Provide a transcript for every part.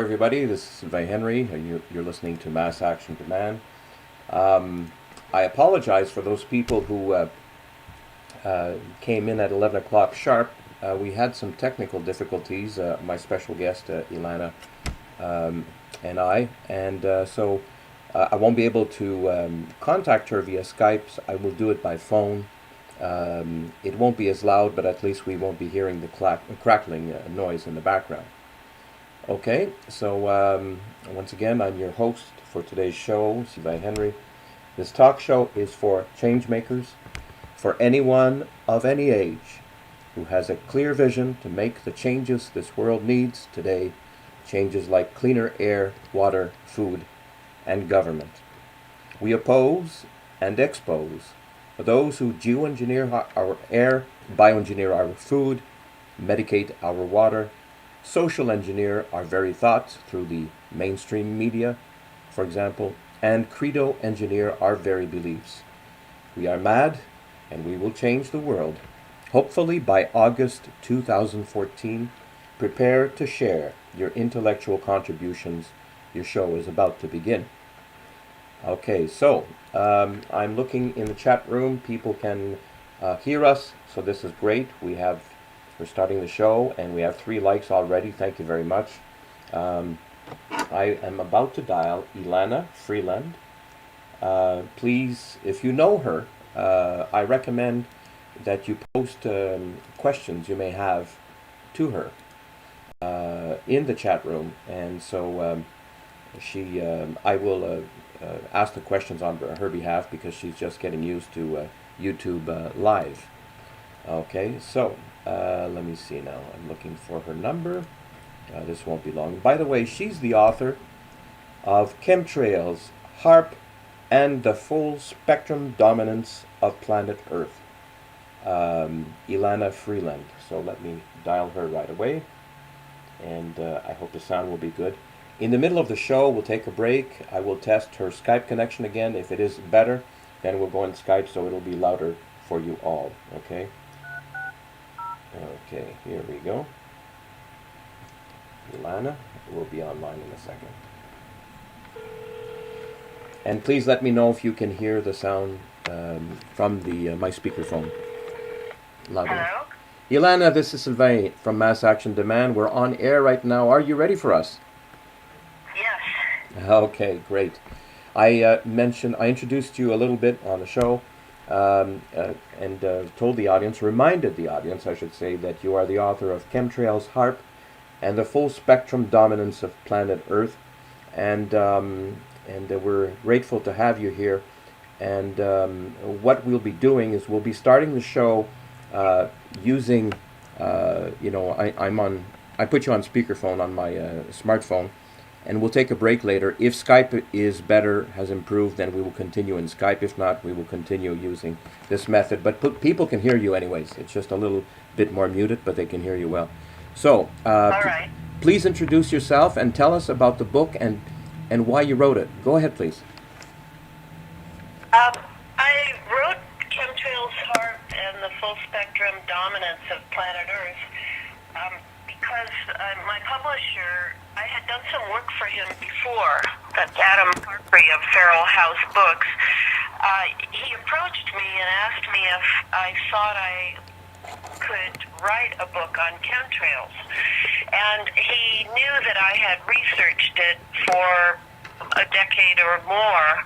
everybody. This is Sylvain Henry. You're listening to Mass Action Demand. I apologize for those people who came in at 11 o'clock sharp. We had some technical difficulties, my special guest, Elana, and I. So I won't be able to contact her via Skype. I will do it by phone. It won't be as loud, but at least we won't be hearing the crackling noise in the background. Okay, so once again, I'm your host for today's show, Sylvain Henry. This talk show is for change makers, for anyone of any age who has a clear vision to make the changes this world needs today, changes like cleaner air, water, food, and government. We oppose and expose those who geoengineer our air, bioengineer our food, medicate our water, social engineer our very thoughts through the mainstream media, for example, and credo engineer our very beliefs. We are mad, and we will change the world. Hopefully by August 2014, prepare to share your intellectual contributions. Your show is about to begin. Okay, so I'm looking in the chat room. People can hear us, so this is great. We're starting the show, and we have 3 likes already. Thank you very much. I am about to dial Elana Freeland. Please, if you know her, I recommend that you post questions you may have to her in the chat room, and so I will ask the questions on her behalf because she's just getting used to YouTube Live. Okay, so let me see now. I'm looking for her number. This won't be long. By the way, she's the author of Chemtrails, HARP, and the Full Spectrum Dominance of Planet Earth. Elana Freeland. So let me dial her right away, and I hope the sound will be good. In the middle of the show, we'll take a break. I will test her Skype connection again. If it is better, then we'll go on Skype so it'll be louder for you all. Okay? Okay, here we go. Elana will be online in a second. And please let me know if you can hear the sound from my speakerphone. Louder. Hello? Elana, this is Sylvain from Mass Action Demand. We're on air right now. Are you ready for us? Yes. Okay, great. I introduced you a little bit on the show, and reminded the audience, I should say, that you are the author of Chemtrails, HARP, and the Full Spectrum Dominance of Planet Earth, and we're grateful to have you here. And what we'll be doing is we'll be starting the show using, I put you on speakerphone on my smartphone, and we'll take a break later. If Skype is better, has improved, then we will continue in Skype. If not, we will continue using this method. But people can hear you anyways. It's just a little bit more muted, but they can hear you well. So, All right. please introduce yourself and tell us about the book and why you wrote it. Go ahead, please. I wrote Chemtrails, HARP, and the Full Spectrum Dominance of Planet Earth because my publisher, I had done some work for him before. That's Adam Harpry of Feral House Books. He approached me and asked me if I thought I could write a book on chemtrails. And he knew that I had researched it for a decade or more,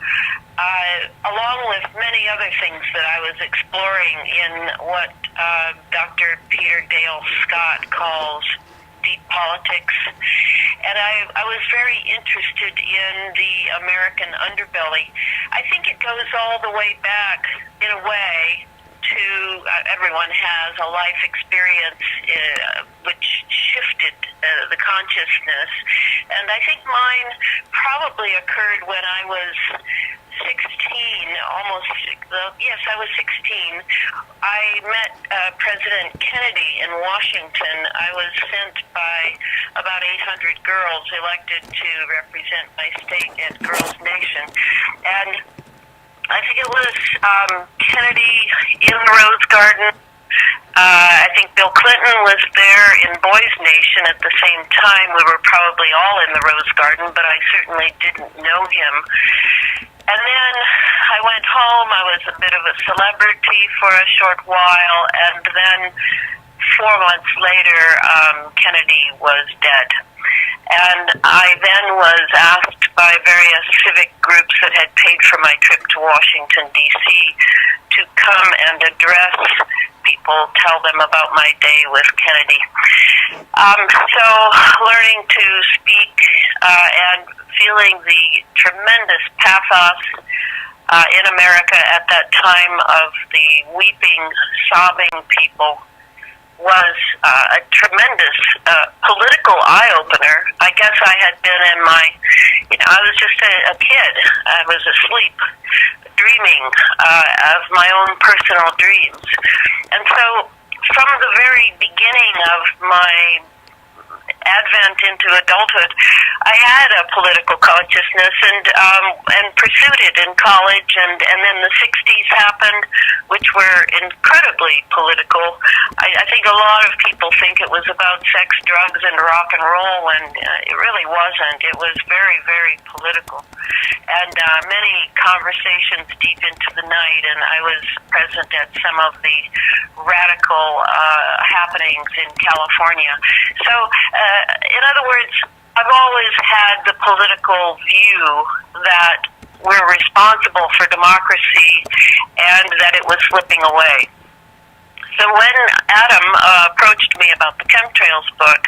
along with many other things that I was exploring in what Dr. Peter Dale Scott calls deep politics. And I was very interested in the American underbelly. I think it goes all the way back, in a way, to everyone has a life experience which shifted the consciousness. And I think mine probably occurred when I was 16, I was 16. I met President Kennedy in Washington. I was sent by about 800 girls elected to represent my state at Girls Nation. And I think it was Kennedy in the Rose Garden I think Bill Clinton was there in Boys Nation at the same time. We were probably all in the Rose Garden, but I certainly didn't know him. And then I went home. I was a bit of a celebrity for a short while, and then 4 months later, Kennedy was dead. And I then was asked by various civic groups that had paid for my trip to Washington, D.C., to come and address people, tell them about my day with Kennedy. So learning to speak and feeling the tremendous pathos in America at that time of the weeping, sobbing people was a tremendous political eye-opener. I guess I had been in my, I was just a kid. I was asleep, dreaming of my own personal dreams. And so from the very beginning of my advent into adulthood, I had a political consciousness and pursued it in college, and then the 60s happened, which were incredibly political. I think a lot of people think it was about sex, drugs, and rock and roll, and it really wasn't. It was very, very political. And many conversations deep into the night, and I was present at some of the radical happenings in California. So, in other words, I've always had the political view that we're responsible for democracy and that it was slipping away. So when Adam approached me about the chemtrails book,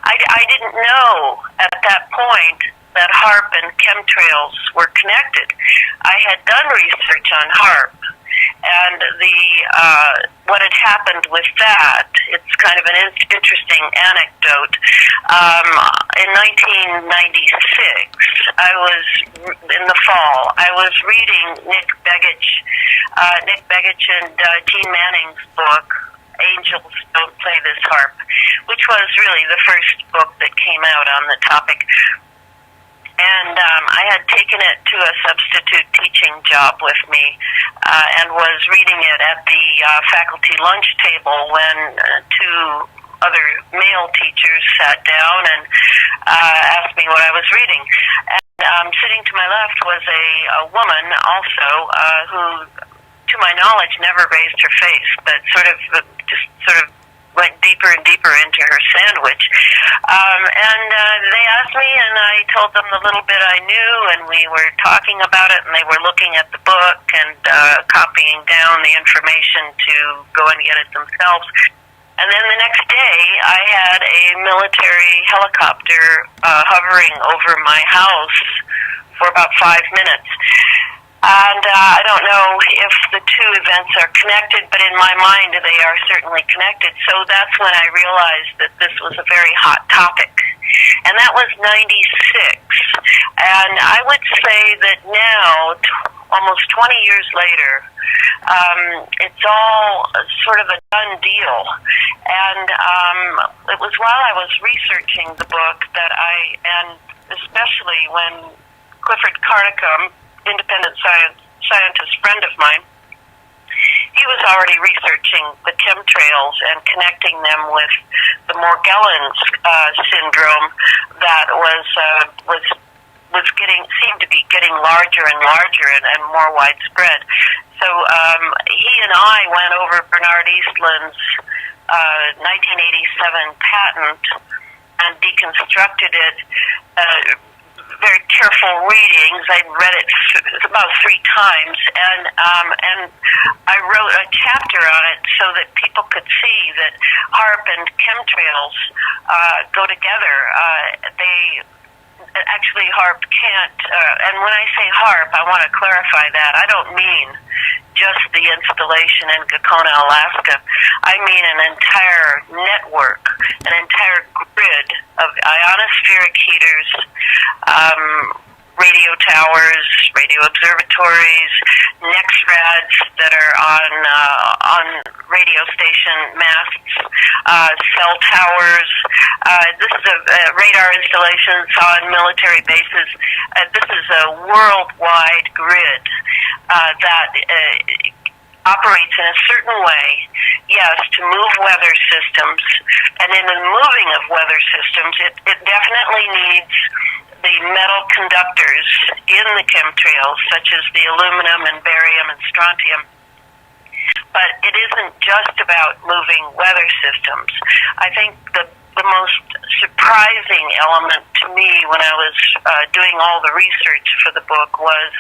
I didn't know at that point that HAARP and chemtrails were connected. I had done research on HAARP, and what had happened with that, it's kind of an interesting anecdote. In 1996, I was, in the fall, I was reading Nick Begich and Gene Manning's book, Angels Don't Play This Harp, which was really the first book that came out on the topic. And I had taken it to a substitute teaching job with me and was reading it at the faculty lunch table when two other male teachers sat down and asked me what I was reading. And sitting to my left was a woman also who, to my knowledge, never raised her face, but just sort of went deeper and deeper into her sandwich. And they asked me, and I told them the little bit I knew, and we were talking about it, and they were looking at the book and copying down the information to go and get it themselves. And then the next day, I had a military helicopter hovering over my house for about 5 minutes. And I don't know if the two events are connected, but in my mind they are certainly connected. So that's when I realized that this was a very hot topic. And that was 96. And I would say that now, almost 20 years later, it's all sort of a done deal. And it was while I was researching the book that and especially when Clifford Carnicom, independent scientist friend of mine, he was already researching the chemtrails and connecting them with the Morgellons syndrome that seemed to be getting larger and larger and more widespread. So he and I went over Bernard Eastland's 1987 patent and deconstructed it. Very careful readings. I read it about 3 times, and I wrote a chapter on it so that people could see that HAARP and chemtrails go together. Actually, HAARP can't, and when I say HAARP, I want to clarify that. I don't mean just the installation in Gakona, Alaska. I mean an entire network, an entire grid of ionospheric heaters, radio towers, radio observatories, NEXRADs that are on radio station masts, cell towers. This is a radar installations on military bases. This is a worldwide grid that operates in a certain way, yes, to move weather systems. And in the moving of weather systems, it definitely needs the metal conductors in the chemtrails, such as the aluminum and barium and strontium. But it isn't just about moving weather systems. I think the most surprising element to me when I was doing all the research for the book was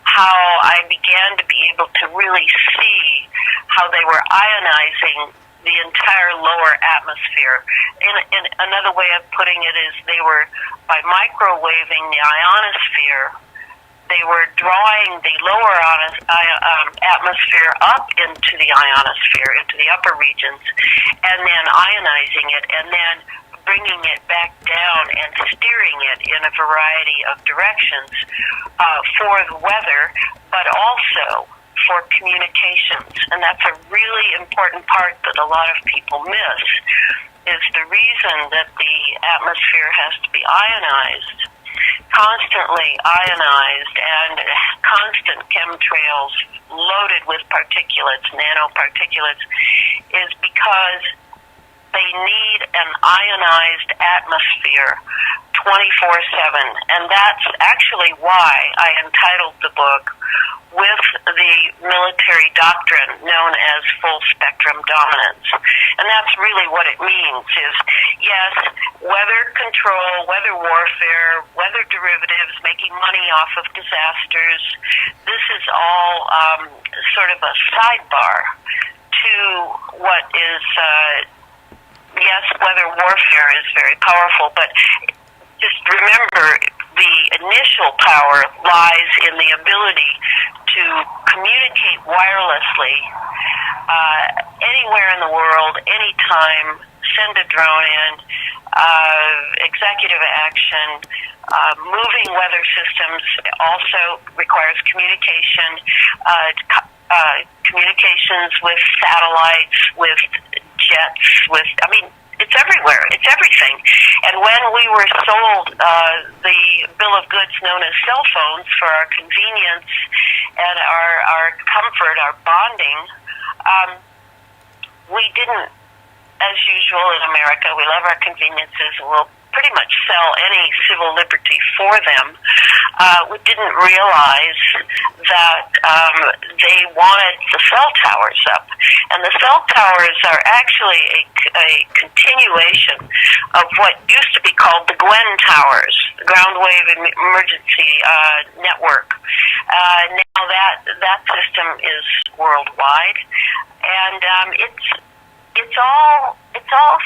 how I began to be able to really see how they were ionizing the entire lower atmosphere. In another way of putting it is they were, by microwaving the ionosphere, they were drawing the lower atmosphere up into the ionosphere, into the upper regions, and then ionizing it, and then bringing it back down and steering it in a variety of directions for the weather, but also for communications. And that's a really important part that a lot of people miss, is the reason that the atmosphere has to be ionized, constantly ionized, and constant chemtrails loaded with particulates, nanoparticulates, is because they need an ionized atmosphere 24/7. And that's actually why I entitled the book with the military doctrine known as full spectrum dominance. And that's really what it means is, yes, weather control, weather warfare, weather derivatives, making money off of disasters, this is all sort of a sidebar to what is, yes, weather warfare is very powerful, but just remember the initial power lies in the ability to communicate wirelessly anywhere in the world, anytime, send a drone in, executive action. Moving weather systems also requires communication, communications with satellites, with jets, it's everywhere. It's everything. And when we were sold the bill of goods known as cell phones for our convenience and our comfort, our bonding, we didn't, as usual in America, we love our conveniences and we'll pretty much sell any civil liberty for them. We didn't realize that they wanted the cell towers up. And the cell towers are actually a continuation of what used to be called the Gwen Towers, the Ground Wave Emergency Network. Now that system is worldwide, and it's all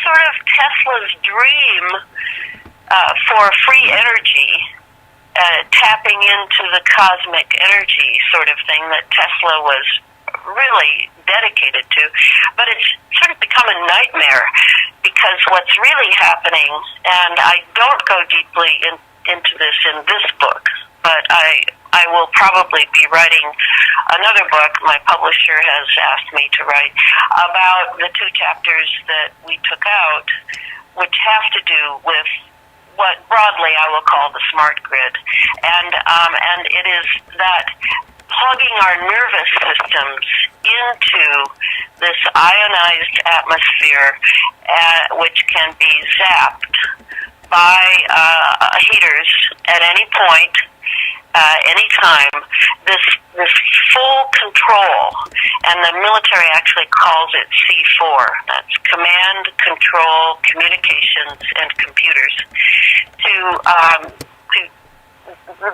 sort of Tesla's dream for free energy, tapping into the cosmic energy sort of thing that Tesla was really dedicated to. But it's sort of become a nightmare because what's really happening, and I don't go deeply into this in this book, but I will probably be writing another book my publisher has asked me to write about the 2 chapters that we took out, which have to do with what broadly I will call the smart grid. And it is that plugging our nervous systems into this ionized atmosphere, which can be zapped by heaters at any point, anytime, this full control, and the military actually calls it C4, that's command, control, communications, and computers, to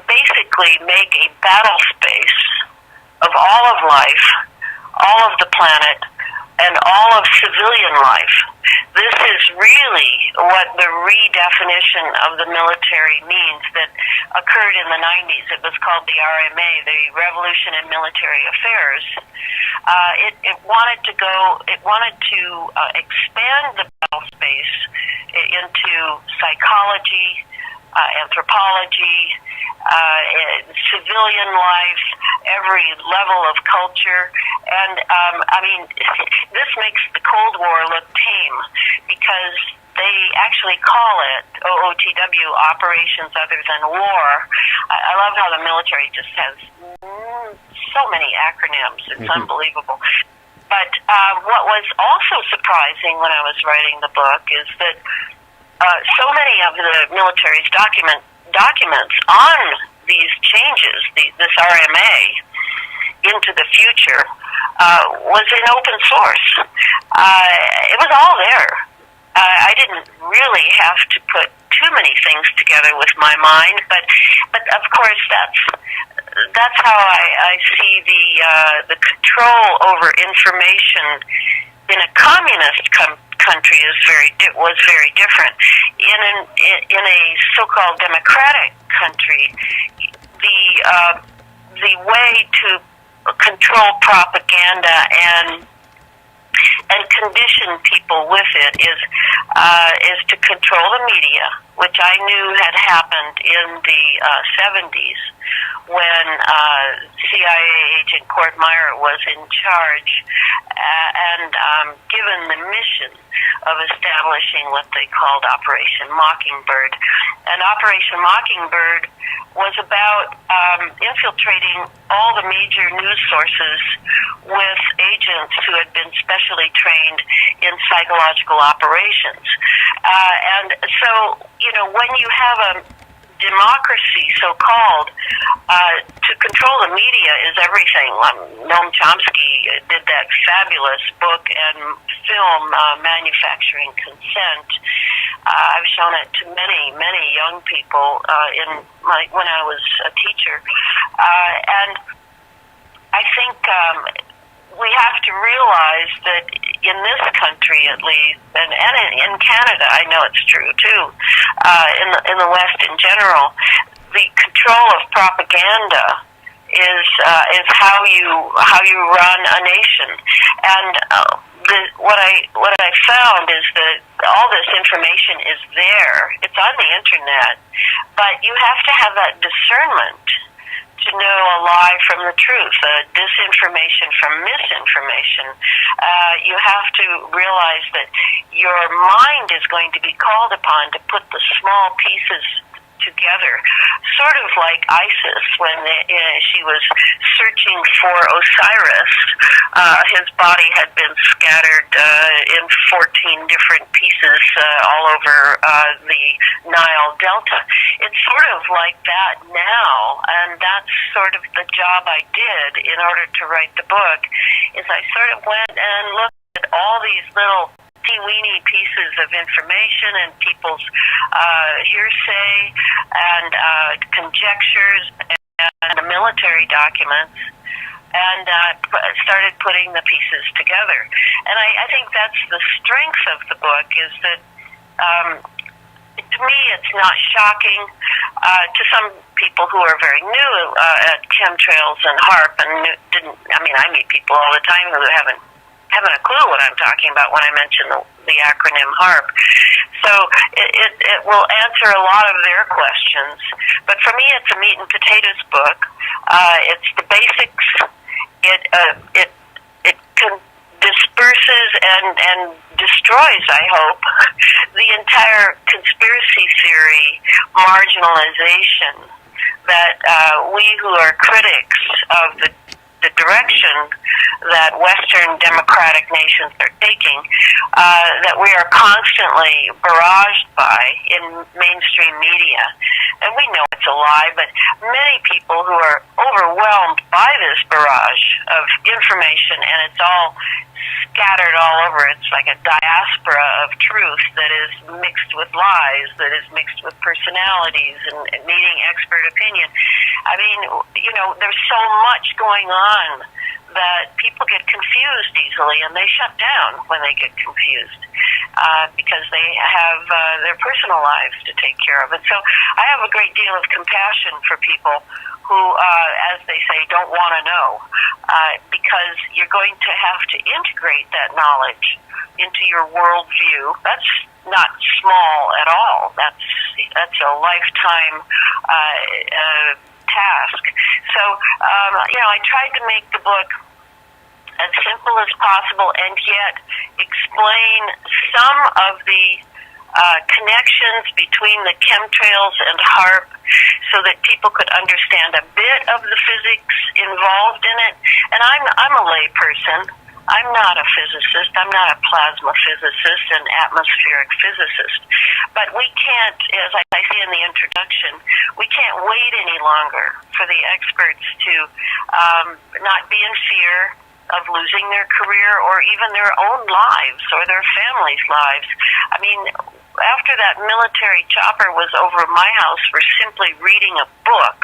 basically make a battle space of all of life, all of the planet, and all of civilian life. This is really what the redefinition of the military means that occurred in the 90s. It was called the RMA, the Revolution in Military Affairs. It wanted to expand the battle space into psychology, anthropology, civilian life, every level of culture. And, this makes the Cold War look tame because they actually call it OOTW, Operations Other Than War. I love how the military just has so many acronyms. It's unbelievable. But what was also surprising when I was writing the book is that so many of the military's documents on these changes, this RMA into the future, was in open source. It was all there. I didn't really have to put too many things together with my mind, but of course that's how I see the control over information in a communist country was very different. In a so-called democratic country, the way to control propaganda and condition people with it is to control the media, which I knew had happened in the 70s when CIA agent Court Meyer was in charge and given the mission of establishing what they called Operation Mockingbird. And Operation Mockingbird was about infiltrating all the major news sources with agents who had been specially trained in psychological operations. And so, when you have a democracy, so-called, to control the media is everything. Noam Chomsky did that fabulous book and film, Manufacturing Consent. I've shown it to many young people when I was a teacher. And I think we have to realize that in this country, at least, and in Canada, I know it's true too, in the West in general, the control of propaganda is how you run a nation. And what I found is that all this information is there. It's on the internet, but you have to have that discernment to know a lie from the truth, disinformation from misinformation. You have to realize that your mind is going to be called upon to put the small pieces together, sort of like ISIS when she was searching for Osiris. His body had been scattered in 14 different pieces all over the Nile Delta. It's sort of like that now, and that's sort of the job I did in order to write the book, is I sort of went and looked at all these little teeny-weeny pieces of information and people's hearsay and conjectures and the military documents, and started putting the pieces together. And I think that's the strength of the book, is that to me it's not shocking. To some people who are very new at chemtrails and HARP, and I meet people all the time who haven't a clue what I'm talking about when I mention the acronym HARP. So it will answer a lot of their questions. But for me, it's a meat and potatoes book. It's the basics. It disperses and destroys, I hope, the entire conspiracy theory marginalization that we who are critics of the direction that Western democratic nations are taking, that we are constantly barraged by in mainstream media. And we know it's a lie, but many people who are overwhelmed by this barrage of information, and it's all scattered all over. It's like a diaspora of truth that is mixed with lies, that is mixed with personalities and needing expert opinion. I mean, there's so much going on that people get confused easily, and they shut down when they get confused because they have their personal lives to take care of. And so I have a great deal of compassion for people who, as they say, don't want to know, because you're going to have to integrate that knowledge into your worldview. That's not small at all. That's a lifetime task. So, I tried to make the book as simple as possible and yet explain some of the connections between the chemtrails and HARP so that people could understand a bit of the physics involved in it. And I'm a lay person. I'm not a physicist. I'm not a plasma physicist, an atmospheric physicist. But we can't, as I say in the introduction, we can't wait any longer for the experts to not be in fear of losing their career or even their own lives or their families' lives. I mean, after that military chopper was over my house for simply reading a book,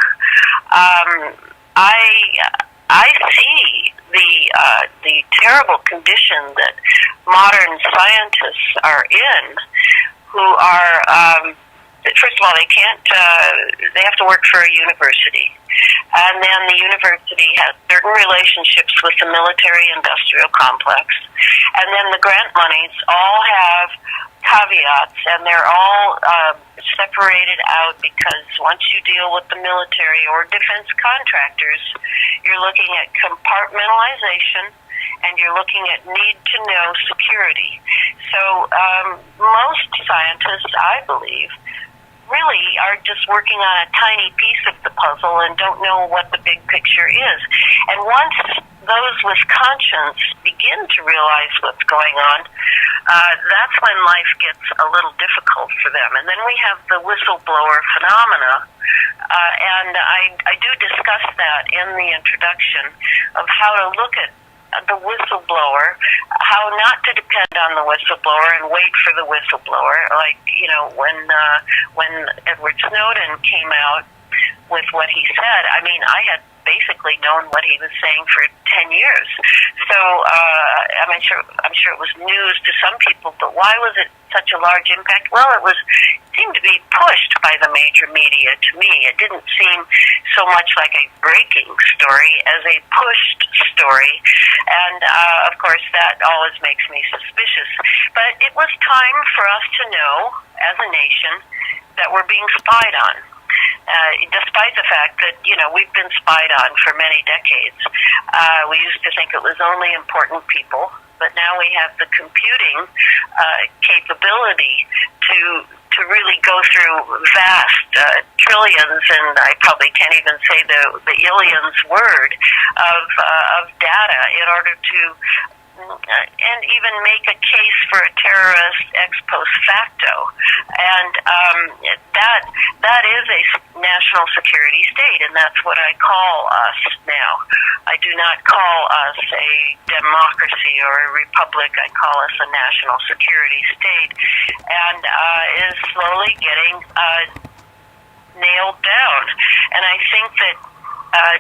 I see the terrible condition that modern scientists are in, who are first of all, they can't. They have to work for a university, and then the university has certain relationships with the military-industrial complex, and then the grant monies all have caveats, and they're all separated out because once you deal with the military or defense contractors, you're looking at compartmentalization and you're looking at need-to-know security. So most scientists, I believe, really are just working on a tiny piece of the puzzle and don't know what the big picture is. And once those with conscience begin to realize what's going on, that's when life gets a little difficult for them. And then we have the whistleblower phenomena, and I do discuss that in the introduction of how to look at the whistleblower, how not to depend on the whistleblower and wait for the whistleblower. Like, you know, when Edward Snowden came out with what he said, I mean, I had basically known what he was saying for 10 years. So I'm sure it was news to some people, but why was it such a large impact? Well, it seemed to be pushed by the major media to me. It didn't seem so much like a breaking story as a pushed story. And, of course, that always makes me suspicious. But it was time for us to know, as a nation, that we're being spied on. Despite the fact that, you know, we've been spied on for many decades. We used to think it was only important people, but now we have the computing capability to really go through vast trillions, and I probably can't even say the illions word of data in order to and even make a case for a terrorist ex post facto. And that is a national security state, and that's what I call us now. I do not call us a democracy or a republic. I call us a national security state, and is slowly getting nailed down. And I think that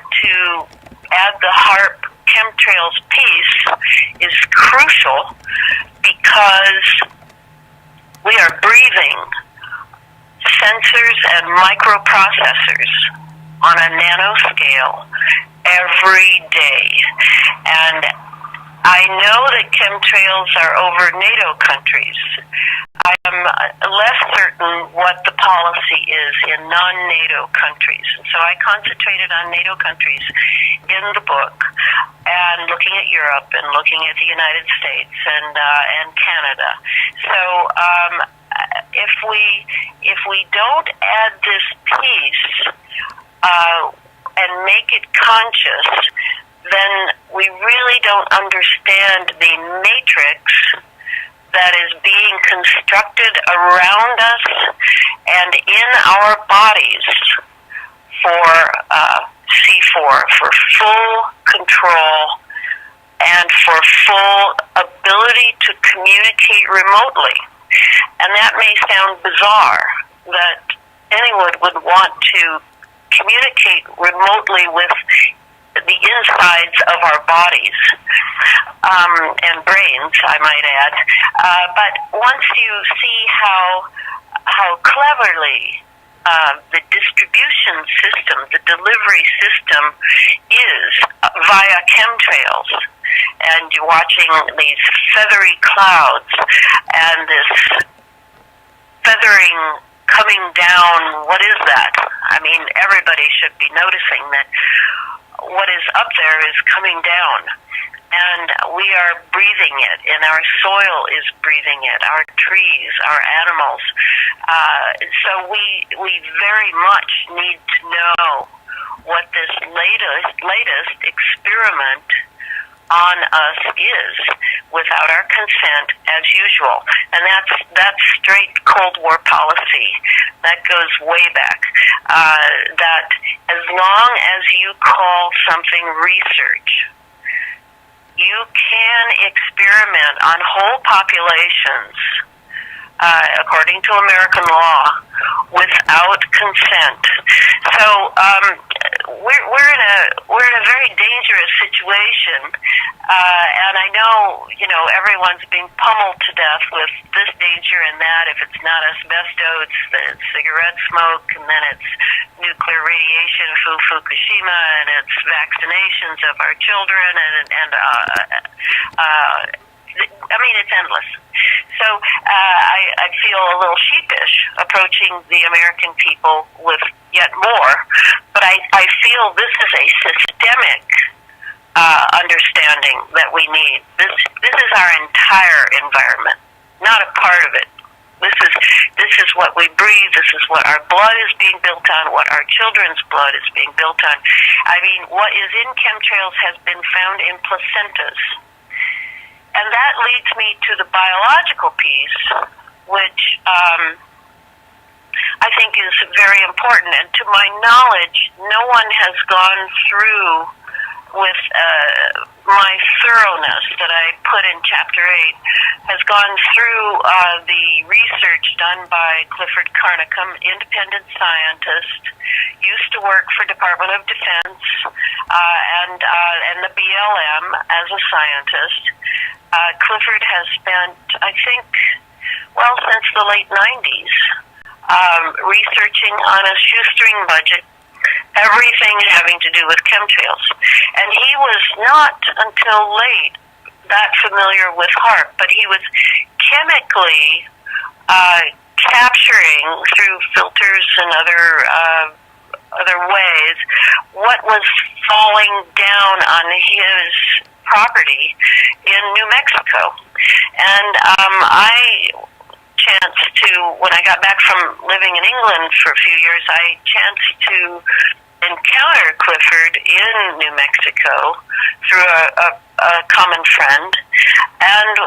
to add the HARP chemtrails piece is crucial because we are breathing sensors and microprocessors on a nanoscale every day. And I know that chemtrails are over NATO countries. I am less certain what the policy is in non-NATO countries. And so I concentrated on NATO countries in the book and looking at Europe and looking at the United States and Canada. So if we don't add this piece and make it conscious, then we really don't understand the matrix that is being constructed around us and in our bodies for C4, for full control and for full ability to communicate remotely. And that may sound bizarre, that anyone would want to communicate remotely with the insides of our bodies and brains, I might add. But once you see how cleverly the distribution system, the delivery system is via chemtrails, and you're watching these feathery clouds and this feathering coming down, what is that? I mean, everybody should be noticing that what is up there is coming down, and we are breathing it, and our soil is breathing it, our trees, our animals. So we very much need to know what this latest experiment on us is, without our consent, as usual. And that's straight Cold War policy. That goes way back. That as long as you call something research, you can experiment on whole populations, according to American law, without consent. So we're in a very dangerous situation, and I know everyone's being pummeled to death with this danger and that. If it's not asbestos, then it's cigarette smoke, and then it's nuclear radiation, Fukushima, and it's vaccinations of our children, and I mean, it's endless. So I feel a little sheepish approaching the American people with yet more, but I feel this is a systemic understanding that we need. This is our entire environment, not a part of it. This is what we breathe. This is what our blood is being built on, what our children's blood is being built on. I mean, what is in chemtrails has been found in placentas. And that leads me to the biological piece, which I think is very important. And to my knowledge, no one has gone through with my thoroughness that I put in Chapter 8, has gone through the research done by Clifford Carnicom, independent scientist, used to work for Department of Defense, and the BLM as a scientist. Clifford has spent, I think, since the late 90s, researching on a shoestring budget everything having to do with chemtrails. And he was not until late that familiar with HAARP, but he was chemically capturing through filters and other ways what was falling down on his property in New Mexico. And I chanced to, when I got back from living in England for a few years, I chanced to encounter Clifford in New Mexico through a common friend. And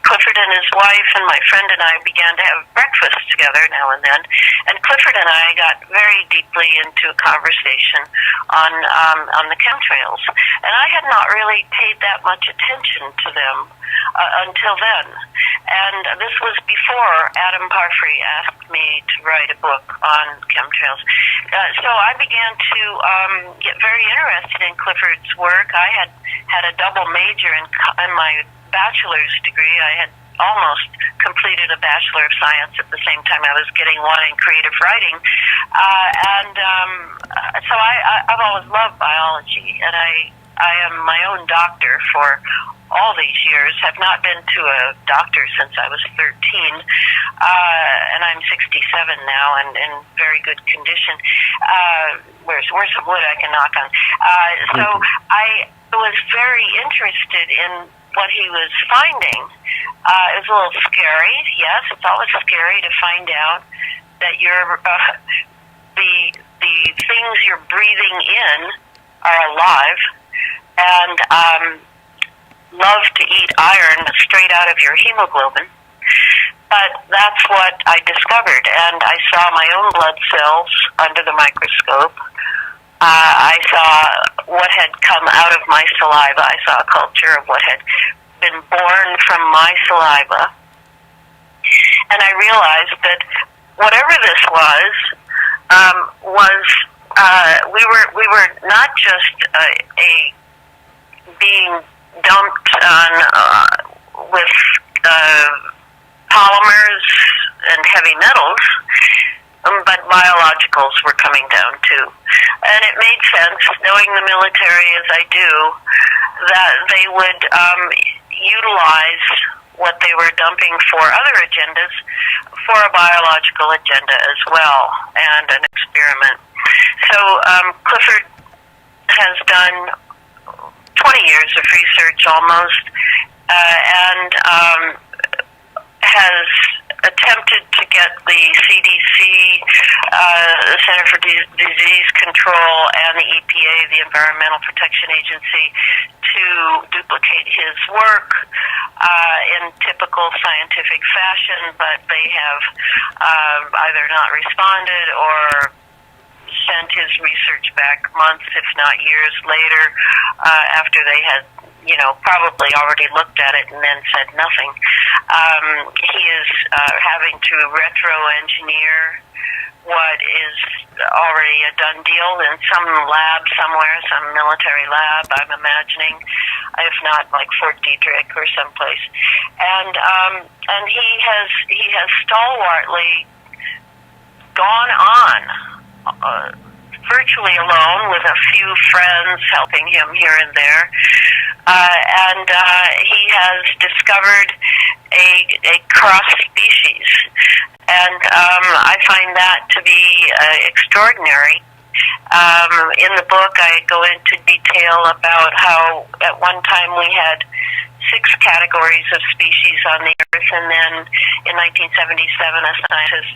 Clifford and his wife and my friend and I began to have breakfast together now and then. And Clifford and I got very deeply into a conversation on the chemtrails. And I had not really paid that much attention to them until then. And this was before Adam Parfrey asked me to write a book on chemtrails. So I began to get very interested in Clifford's work. I had a double major in my bachelor's degree. I had almost completed a Bachelor of Science at the same time I was getting one in creative writing. So I've always loved biology, and I am my own doctor for all these years. Have not been to a doctor since I was 13, and I'm 67 now and in very good condition. Where's some wood I can knock on? So I was very interested in what he was finding. It was a little scary. Yes, it's always scary to find out that the things you're breathing in are alive and love to eat iron straight out of your hemoglobin. But that's what I discovered, and I saw my own blood cells under the microscope. I saw what had come out of my saliva. I saw a culture of what had been born from my saliva. And I realized that whatever this was we were not just being dumped on with polymers and heavy metals, but biologicals were coming down too. And it made sense, knowing the military as I do, that they would utilize what they were dumping for other agendas for a biological agenda as well, and an experiment. So Clifford has done 20 years of research almost, and has attempted to get the CDC, the Center for Disease Control, and the EPA, the Environmental Protection Agency, to duplicate his work in typical scientific fashion, but they have either not responded or sent his research back months, if not years later, after they had, probably already looked at it and then said nothing. He is having to retro-engineer what is already a done deal in some lab somewhere, some military lab, I'm imagining, if not like Fort Detrick or someplace. And he has stalwartly gone on, virtually alone, with a few friends helping him here and there, and he has discovered a cross species, and I find that to be extraordinary. In the book, I go into detail about how at one time we had 6 categories of species on the Earth, and then in 1977 a scientist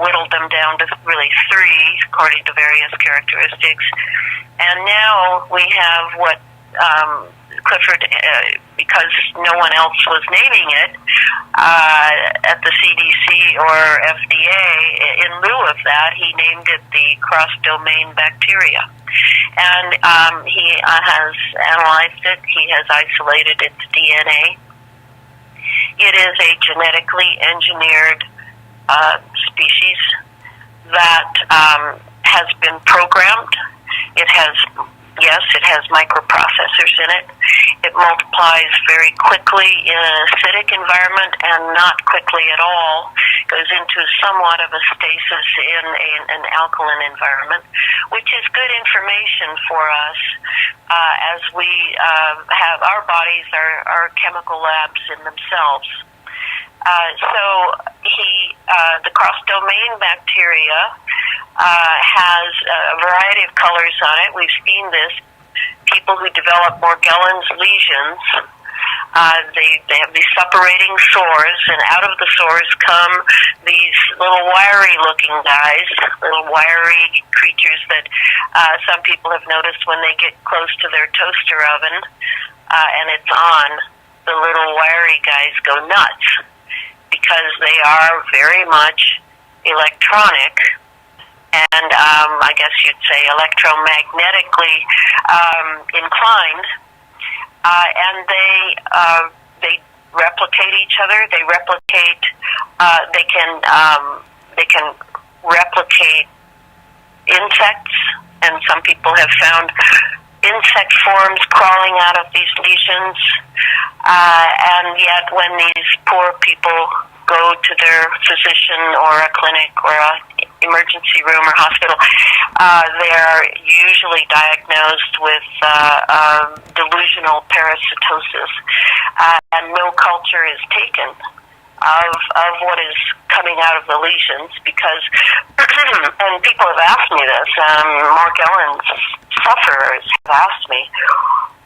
whittled them down to really 3, according to various characteristics. And now we have what Clifford, because no one else was naming it at the CDC or FDA, in lieu of that, he named it the cross-domain bacteria. And he has analyzed it. He has isolated its DNA. It is a genetically engineered species that has been programmed. It has microprocessors in it. It multiplies very quickly in an acidic environment and not quickly at all. Goes into somewhat of a stasis in an alkaline environment, which is good information for us as we have our bodies are chemical labs in themselves. So the cross-domain bacteria has a variety of colors on it. We've seen this. People who develop Morgellons lesions, they have these separating sores, and out of the sores come these little wiry-looking guys, little wiry creatures that some people have noticed when they get close to their toaster oven and it's on, the little wiry guys go nuts because they are very much electronic and I guess you'd say electromagnetically inclined, and they replicate each other. They replicate. They can replicate insects, and some people have found insect forms crawling out of these lesions. And yet, when these poor people go to their physician or a clinic or a emergency room or hospital, they are usually diagnosed with delusional parasitosis, and no culture is taken of what is coming out of the lesions because, and people have asked me this, Morgellons sufferers have asked me,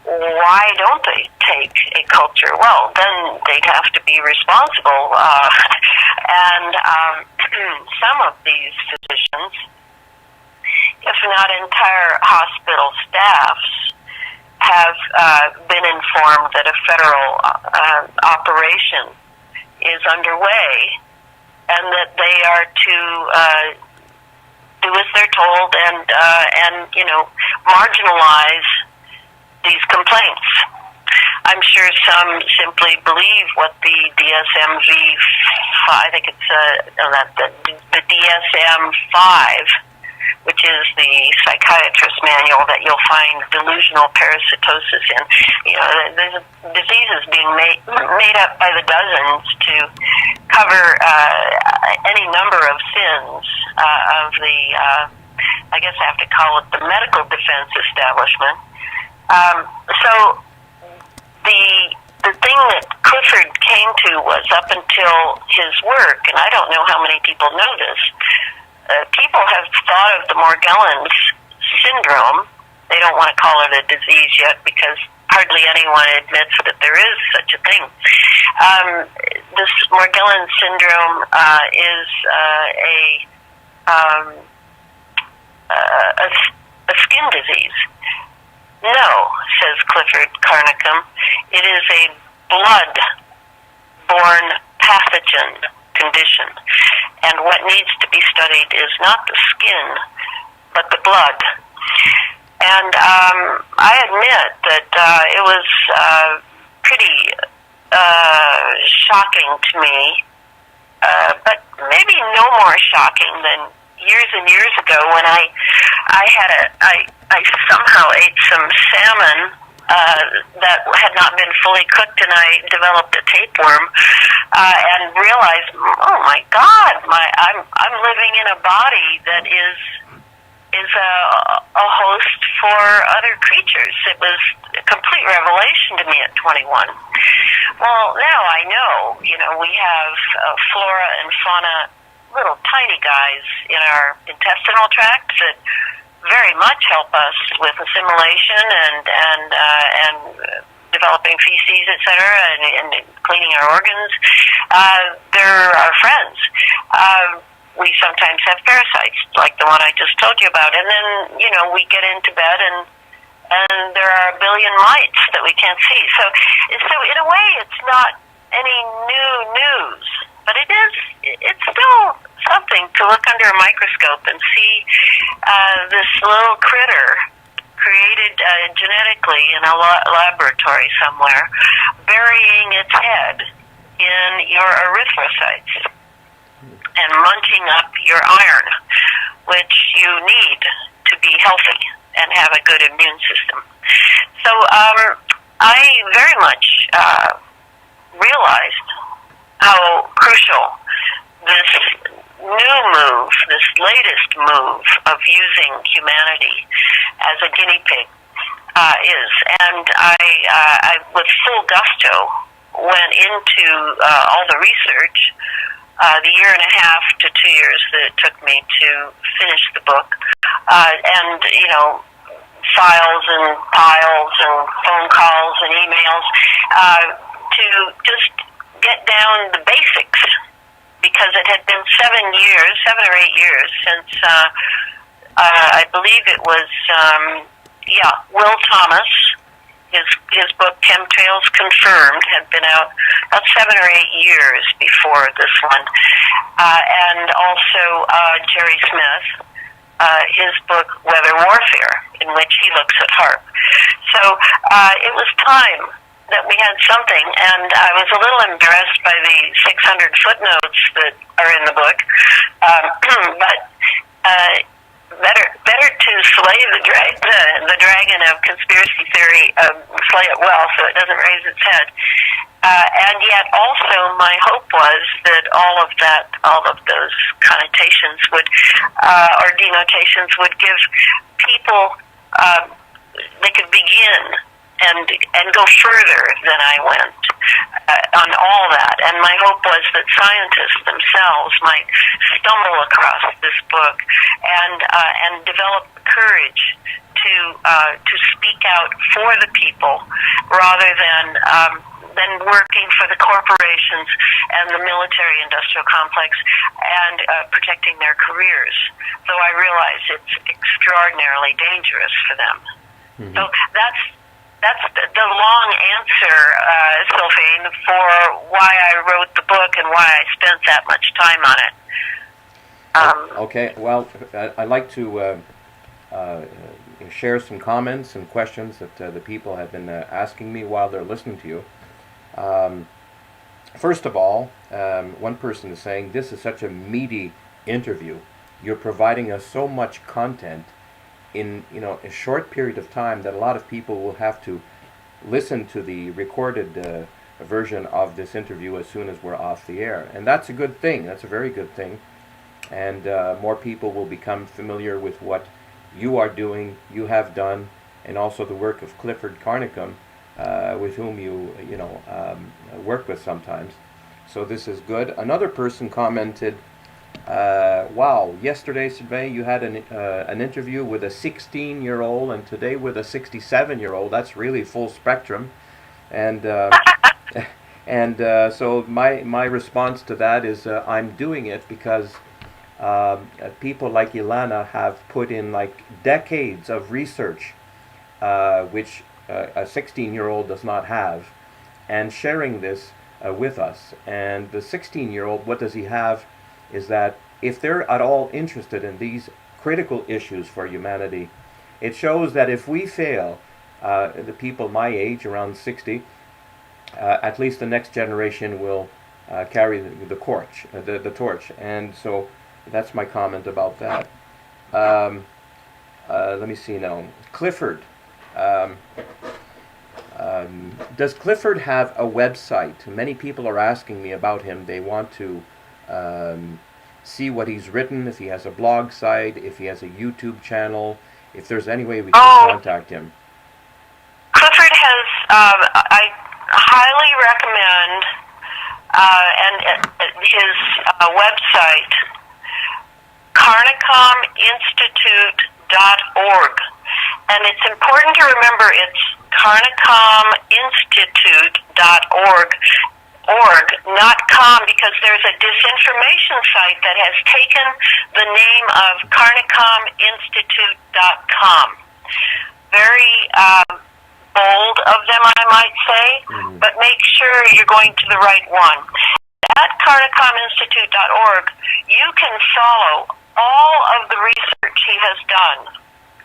why don't they take a culture? Well, then they'd have to be responsible. And some of these physicians, if not entire hospital staffs, have been informed that a federal operation is underway and that they are to do as they're told and marginalize these complaints. I'm sure some simply believe what the DSM-V, I think it's the DSM-5, which is the psychiatrist manual that you'll find delusional parasitosis in. There's diseases being made up by the dozens to cover any number of sins of the, I guess I have to call it the medical defense establishment. So the thing that Clifford came to was up until his work, and I don't know how many people know this, people have thought of the Morgellons syndrome they don't want to call it a disease yet because hardly anyone admits that there is such a thing. This Morgellons syndrome is a skin disease. No, says Clifford Carnicum, it is a blood-borne pathogen condition. And what needs to be studied is not the skin, but the blood. And I admit that it was pretty shocking to me, but maybe no more shocking than years and years ago when I somehow ate some salmon that had not been fully cooked, and I developed a tapeworm and realized, oh my God, I'm living in a body that is a host for other creatures. It was a complete revelation to me at 21. Well, now I know, we have flora and fauna, little tiny guys in our intestinal tract that very much help us with assimilation and developing feces, etc., and cleaning our organs. They're our friends. We sometimes have parasites, like the one I just told you about, and then we get into bed and there are a billion mites that we can't see. So in a way, it's not any new news, but it's still something to look under a microscope and see this little critter created genetically in a laboratory somewhere, burying its head in your erythrocytes and munching up your iron, which you need to be healthy and have a good immune system. So I very much realized how crucial this new move, this latest move of using humanity as a guinea pig is. And I with full gusto, went into all the research, the year and a half to 2 years that it took me to finish the book, and files and piles and phone calls and emails to just get down the basics, because it had been 7 or 8 years since I believe it was Will Thomas. His book Chemtrails Confirmed had been out about 7 or 8 years before this one, and also Jerry Smith, his book Weather Warfare, in which he looks at HAARP. So it was time that we had something, and I was a little embarrassed by the 600 footnotes that are in the book, but better to slay the dragon of conspiracy theory, slay it well so it doesn't raise its head. And yet also my hope was that all of those connotations would, or denotations would give people, they could begin and go further than I went on all that. And my hope was that scientists themselves might stumble across this book and develop the courage to speak out for the people rather than working for the corporations and the military-industrial complex and protecting their careers. Though I realize it's extraordinarily dangerous for them. Mm-hmm. So that's the long answer, Sylvain, for why I wrote the book and why I spent that much time on it. Okay, well, I'd like to share some comments and questions that the people have been asking me while they're listening to you. First of all, one person is saying, this is such a meaty interview. You're providing us so much content in a short period of time that a lot of people will have to listen to the recorded version of this interview as soon as we're off the air. And that's a good thing. That's a very good thing. And more people will become familiar with what you are doing, you have done, and also the work of Clifford Carnicum, with whom you work with sometimes. So this is good. Another person commented, Wow, yesterday, Sylvain, you had an interview with a 16-year-old, and today with a 67-year-old. That's really full spectrum. And so my response to that is I'm doing it because people like Elana have put in like decades of research, which a 16-year-old does not have, and sharing this with us. And the 16-year-old, what does he have? Is that if they're at all interested in these critical issues for humanity, it shows that if we fail, the people my age, around 60, at least the next generation will carry the torch. And so that's my comment about that. Um, Let me see now. Clifford. Um, does Clifford have a website? Many people are asking me about him. They want to see what he's written, if he has a blog site, if he has a YouTube channel, if there's any way we can contact him. Clifford has, I highly recommend, and his website, carnicominstitute.org. And it's important to remember it's carnicominstitute.org, not com, because there's a disinformation site that has taken the name of carnicominstitute.com. Very bold of them, I might say, but make sure you're going to the right one. At carnicominstitute.org, you can follow all of the research he has done,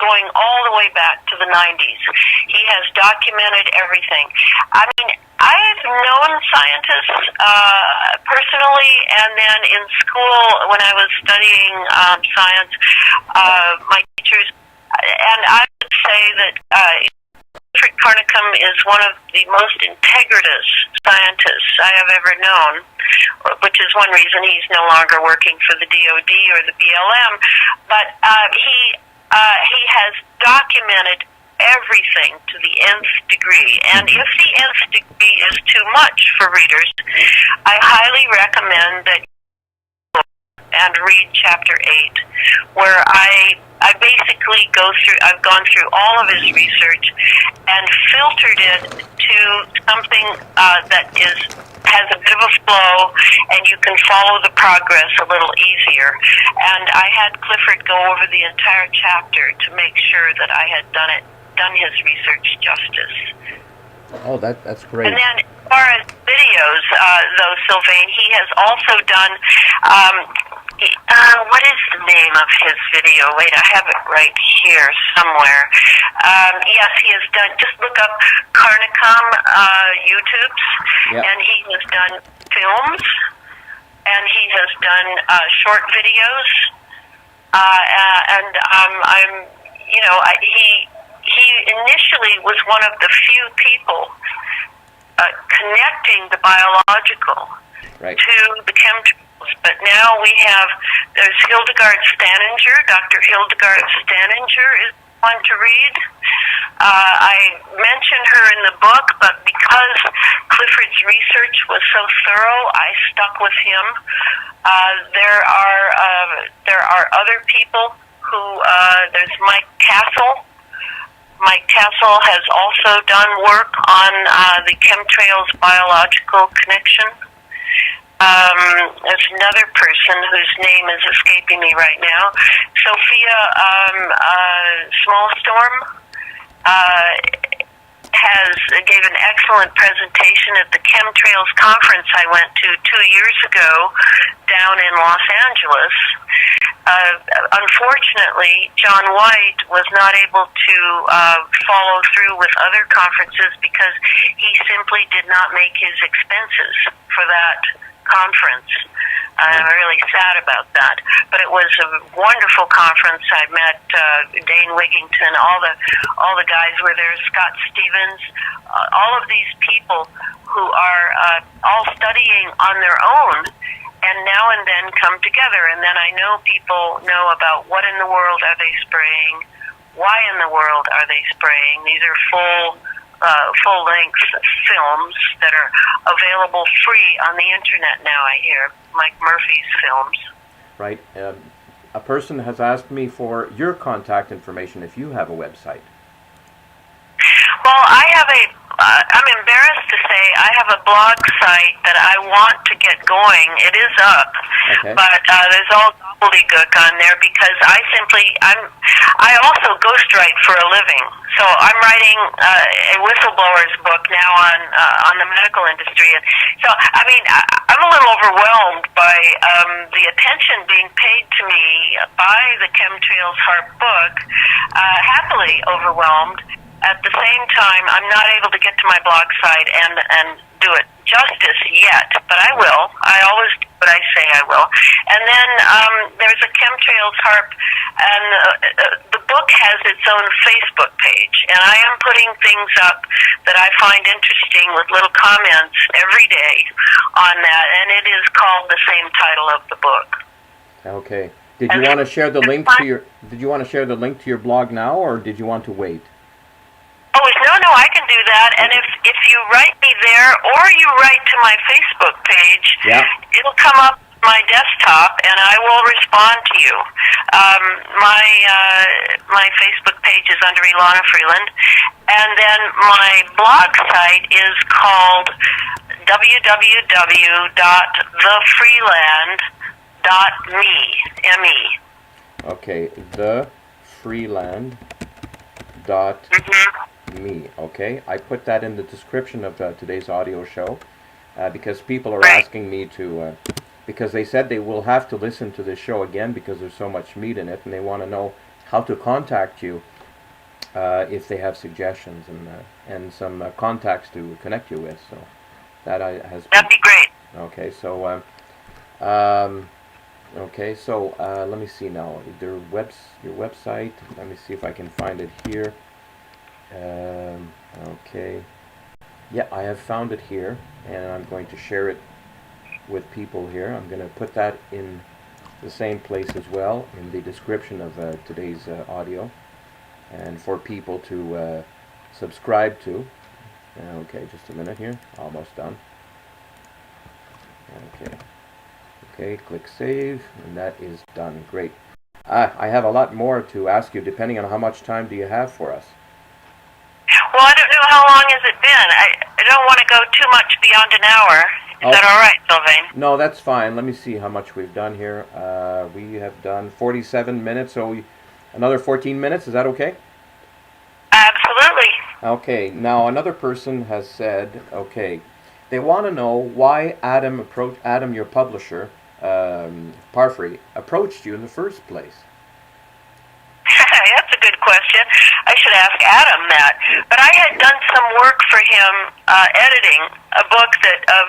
going all the way back to the 90s. He has documented everything. I mean, I've known scientists personally, and then in school when I was studying science, my teachers, and I would say that Clifford Carnicom is one of the most integritous scientists I have ever known, which is one reason he's no longer working for the DOD or the BLM, but he has documented everything to the nth degree. And if the nth degree is too much for readers, I highly recommend that you go and read Chapter 8, where I basically I've gone through all of his research and filtered it to something that has a bit of a flow, and you can follow the progress a little easier. And I had Clifford go over the entire chapter to make sure that I had done his research justice. Oh, that's great. And then as far as videos, though, Sylvain, he has also done, what is the name of his video? Wait, I have it right here somewhere. Yes, he has done, just look up Carnicom YouTubes, and he has done films, and he has done short videos, and he initially was one of the few people connecting the biological to the chemtrails. But now there's Hildegard Staninger. Dr. Hildegard Staninger is one to read. I mentioned her in the book, but because Clifford's research was so thorough, I stuck with him. There are other people who, there's Mike Castle. Mike Castle has also done work on the chemtrails biological connection. There's another person whose name is escaping me right now. Sophia Smallstorm gave an excellent presentation at the chemtrails conference I went to 2 years ago down in Los Angeles. Unfortunately, John White was not able to follow through with other conferences because he simply did not make his expenses for that conference. I'm really sad about that. But it was a wonderful conference. I met Dane Wigington, all the guys were there, Scott Stevens, all of these people who are all studying on their own, and now and then come together. And then I know people know about what in the world are they spraying, why in the world are they spraying. These are full-length films that are available free on the internet now, I hear, Mike Murphy's films. right? A person has asked me for your contact information if you have a website. Well, I'm embarrassed to say I have a blog site that I want to get going. It is up, Okay. but there's all gobbledygook on there because I also ghostwrite for a living. So I'm writing a whistleblower's book now on the medical industry. And so, I'm a little overwhelmed by the attention being paid to me by the Chemtrails Harp book, happily overwhelmed. At the same time, I'm not able to get to my blog site and do it justice yet, but I will. I always do what I say I will. And then there's a Chemtrails Harp, and the book has its own Facebook page, and I am putting things up that I find interesting with little comments every day on that, and it is called the same title of the book. Okay. Did you want to share the link to your Did you want to share the link to your blog now, or did you want to wait? Oh, no, I can do that. And if you write me there or you write to my Facebook page, Yeah. it'll come up on my desktop, and I will respond to you. My Facebook page is under Elana Freeland, and then my blog site is called www.thefreeland.me. M-E. Okay. The Freeland dot me. Okay, I put that in the description of today's audio show because people are asking me to because they said they will have to listen to this show again because there's so much meat in it, and they want to know how to contact you if they have suggestions and some contacts to connect you with. So that'd be great. Okay, so let me see now. Your website. Let me see if I can find it here. Okay. Yeah, I have found it here, and I'm going to share it with people here. I'm going to put that in the same place as well in the description of today's audio, and for people to subscribe to. Okay, just a minute here. Almost done. Okay. Okay, click save, and that is done. Great. I have a lot more to ask you, depending on how much time do you have for us. Well, I don't know how long has it been. I don't want to go too much beyond an hour. Is that all right, Sylvain? No, that's fine. Let me see how much we've done here. We have done 47 minutes, so another 14 minutes. Is that okay? Absolutely. Okay. Now, another person has said, okay, they want to know why Adam, your publisher, Parfrey, approached you in the first place. That's a good question. I should ask Adam that. But I had done some work for him editing a book of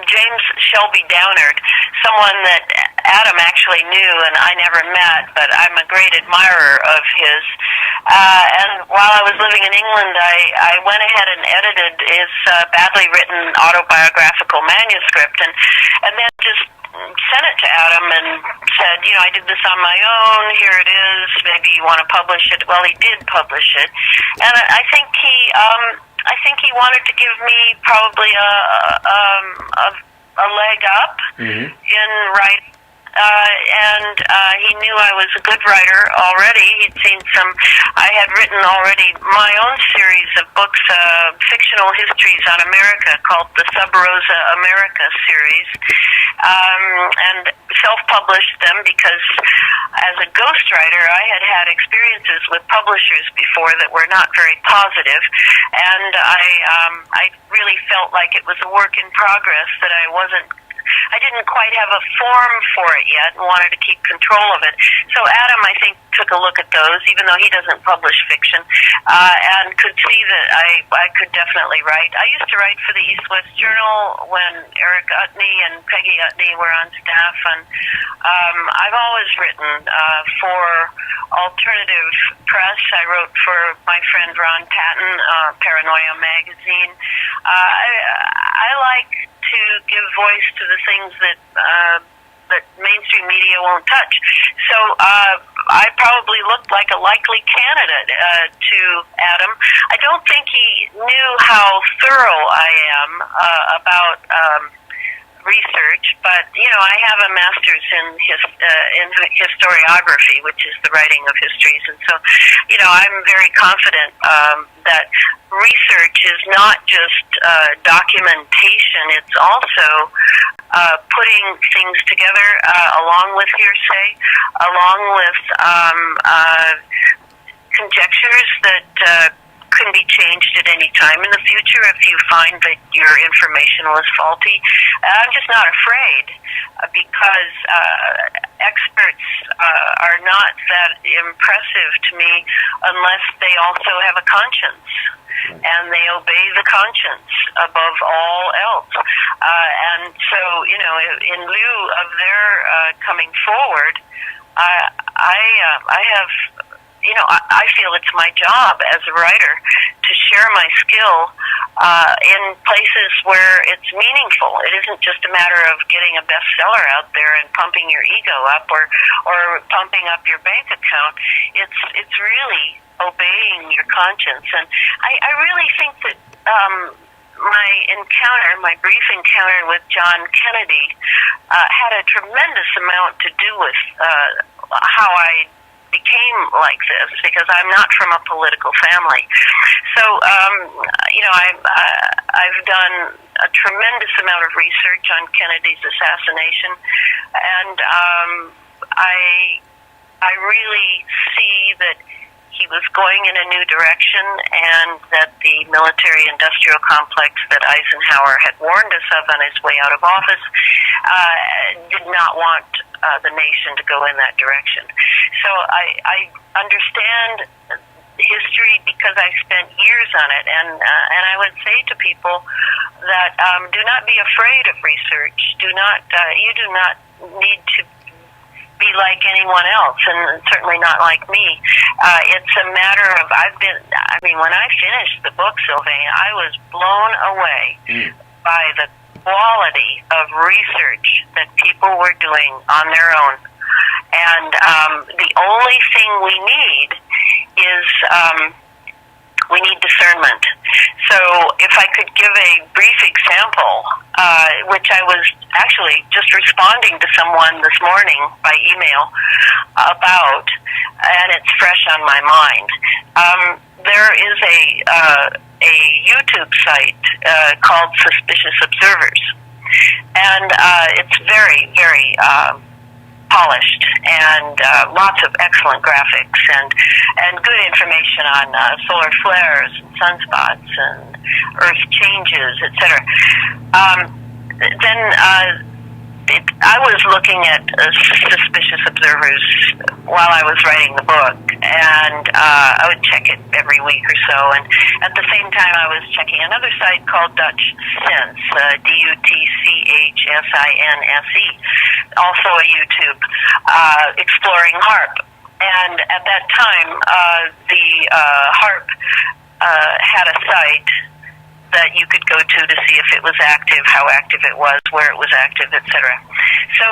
James Shelby Downard, someone that Adam actually knew and I never met, but I'm a great admirer of his. And while I was living in England, I went ahead and edited his badly written autobiographical manuscript, and then just sent it to Adam and said, I did this on my own. Here it is. Maybe you want to publish it. Well, he did publish it, and I think he wanted to give me probably a leg up in writing. And he knew I was a good writer already. He'd seen I had written already my own series of books, fictional histories on America called the Sub Rosa America series, and self-published them because as a ghostwriter I had experiences with publishers before that were not very positive, and I really felt like it was a work in progress, that I didn't quite have a form for it yet and wanted to keep control of it. So Adam, I think, took a look at those, even though he doesn't publish fiction, and could see that I could definitely write. I used to write for the East-West Journal when Eric Utney and Peggy Utney were on staff, and I've always written for alternative press. I wrote for my friend Ron Patton, Paranoia magazine. I like to give voice to the things that mainstream media won't touch. So I probably looked like a likely candidate to Adam. I don't think he knew how thorough I am about research, but I have a master's in historiography, which is the writing of histories, and so I'm very confident that research is not just documentation; it's also putting things together along with hearsay, along with conjectures that can be changed at any time in the future if you find that your information was faulty. I'm just not afraid because experts are not that impressive to me unless they also have a conscience. And they obey the conscience above all else. And so, in lieu of their coming forward, I have, I feel it's my job as a writer to share my skill in places where it's meaningful. It isn't just a matter of getting a bestseller out there and pumping your ego up or pumping up your bank account. It's really obeying your conscience. And I really think that my brief encounter with John Kennedy had a tremendous amount to do with how I became like this, because I'm not from a political family. So, I've done a tremendous amount of research on Kennedy's assassination, and I really see that he was going in a new direction, and that the military-industrial complex that Eisenhower had warned us of on his way out of office did not want the nation to go in that direction. So I understand history because I spent years on it, and I would say to people that do not be afraid of research. You do not need to be like anyone else, and certainly not like me. It's a matter of when I finished the book, Sylvain, I was blown away by the quality of research that people were doing on their own. And the only thing we need is we need discernment. So if I could give a brief example, which I was actually just responding to someone this morning by email about, and it's fresh on my mind. There is a YouTube site called Suspicious Observers, and it's very, very polished, and lots of excellent graphics and good information on solar flares and sunspots and Earth changes, etc. I was looking at Suspicious Observers while I was writing the book, and I would check it every week or so. And at the same time, I was checking another site called Dutch Sense, DUTCHSINSE, also a YouTube, exploring HARP. And at that time, the HARP had a site that you could go to see if it was active, how active it was, where it was active, etc. So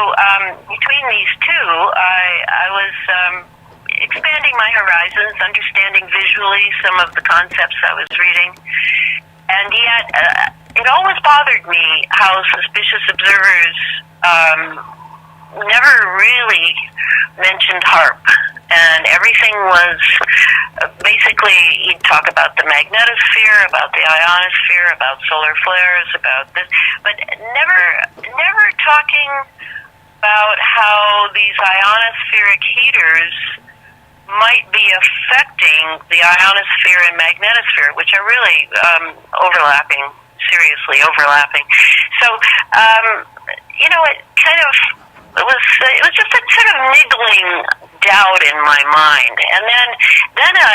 between these two, I was expanding my horizons, understanding visually some of the concepts I was reading, and yet it always bothered me how Suspicious Observers never really mentioned HARP. And everything was basically, he'd talk about the magnetosphere, about the ionosphere, about solar flares, about this, but never talking about how these ionospheric heaters might be affecting the ionosphere and magnetosphere, which are really seriously overlapping. So, it was just a sort of niggling doubt in my mind. And then a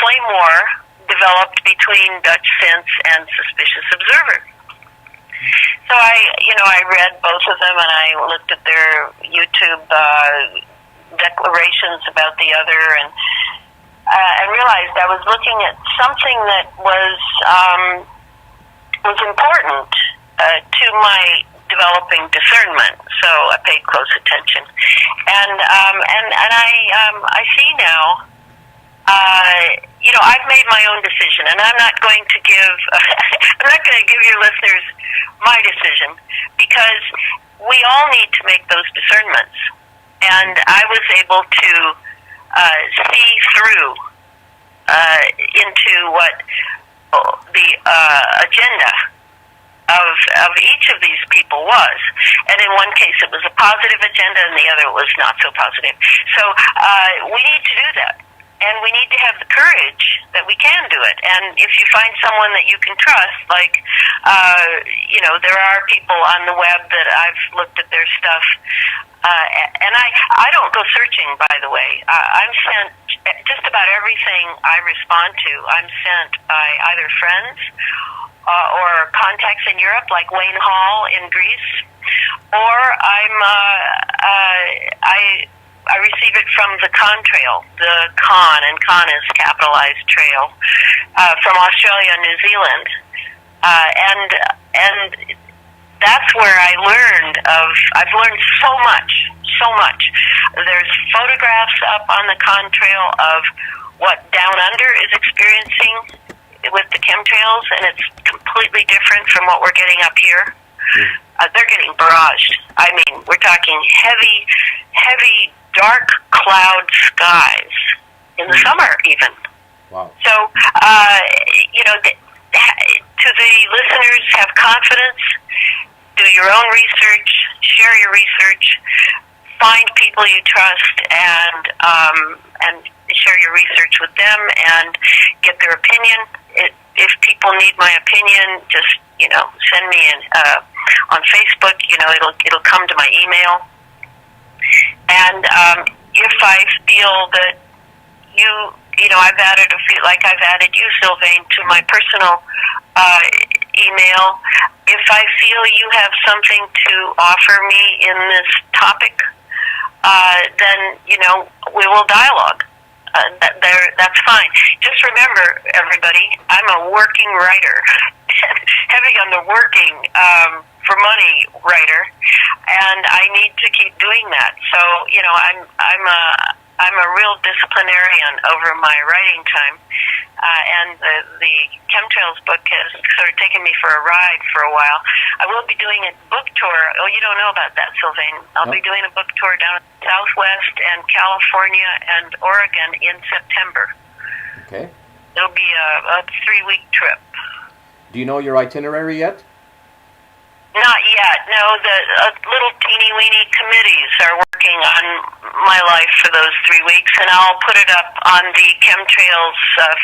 flame war developed between Dutch Sense and Suspicious Observer. So I read both of them, and I looked at their YouTube declarations about the other, and I realized I was looking at something that was important to my developing discernment, so I paid close attention, and I see now I've made my own decision, and I'm not going to give I'm not going to give your listeners my decision, because we all need to make those discernments. And I was able to see through into what the agenda of each of these people was. And in one case it was a positive agenda, and the other was not so positive. So we need to do that. And we need to have the courage that we can do it. And if you find someone that you can trust, like, there are people on the web that I've looked at their stuff, and I don't go searching, by the way. I'm sent, just about everything I respond to, I'm sent by either friends or contacts in Europe, like Wayne Hall in Greece, or I receive it from the Contrail, the Con, and Con is capitalized trail, from Australia and New Zealand. And that's where I've learned so much. There's photographs up on the Contrail of what Down Under is experiencing with the chemtrails, and it's completely different from what we're getting up here. They're getting barraged. I mean, we're talking heavy, dark cloud skies in the summer, even. Wow. So, to the listeners, have confidence, do your own research, share your research, find people you trust, and share your research with them, and get their opinion. If people need my opinion, just send me on Facebook. It'll come to my email. And if I feel that I've added I've added you, Sylvain, to my personal email. If I feel you have something to offer me in this topic, then we will dialogue. That's fine. Just remember, everybody, I'm a working writer, heavy on the working for money writer, and I need to keep doing that. So I'm a real disciplinarian over my writing time, and the Chemtrails book has sort of taken me for a ride for a while. I will be doing a book tour. Oh, you don't know about that, Sylvain. I'll be doing a book tour down in Southwest and California and Oregon in September. Okay. It'll be a 3-week trip. Do you know your itinerary yet? Not yet. No, the little teeny-weeny committees are working on my life for those 3 weeks, and I'll put it up on the Chemtrails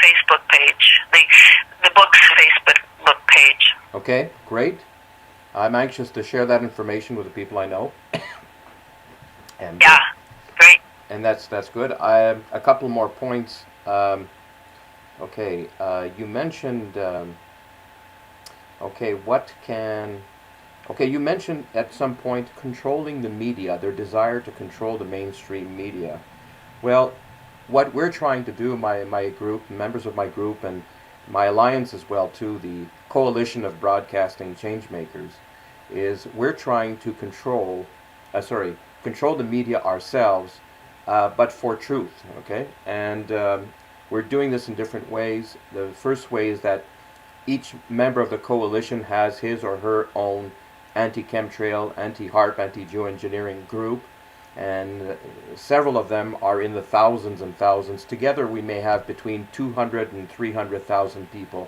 Facebook page, the book's Facebook page. Okay, great. I'm anxious to share that information with the people I know. And, yeah, great. And that's good. I have a couple more points. Okay, you mentioned. You mentioned at some point controlling the media, their desire to control the mainstream media. Well, what we're trying to do, my group, members of my group, and my alliance as well too, the Coalition of Broadcasting Changemakers, is we're trying to control the media ourselves, but for truth, okay? And we're doing this in different ways. The first way is that each member of the coalition has his or her own anti-chemtrail, anti-HARP, anti-geoengineering group, and several of them are in the thousands and thousands. Together we may have between 200 and 300,000 people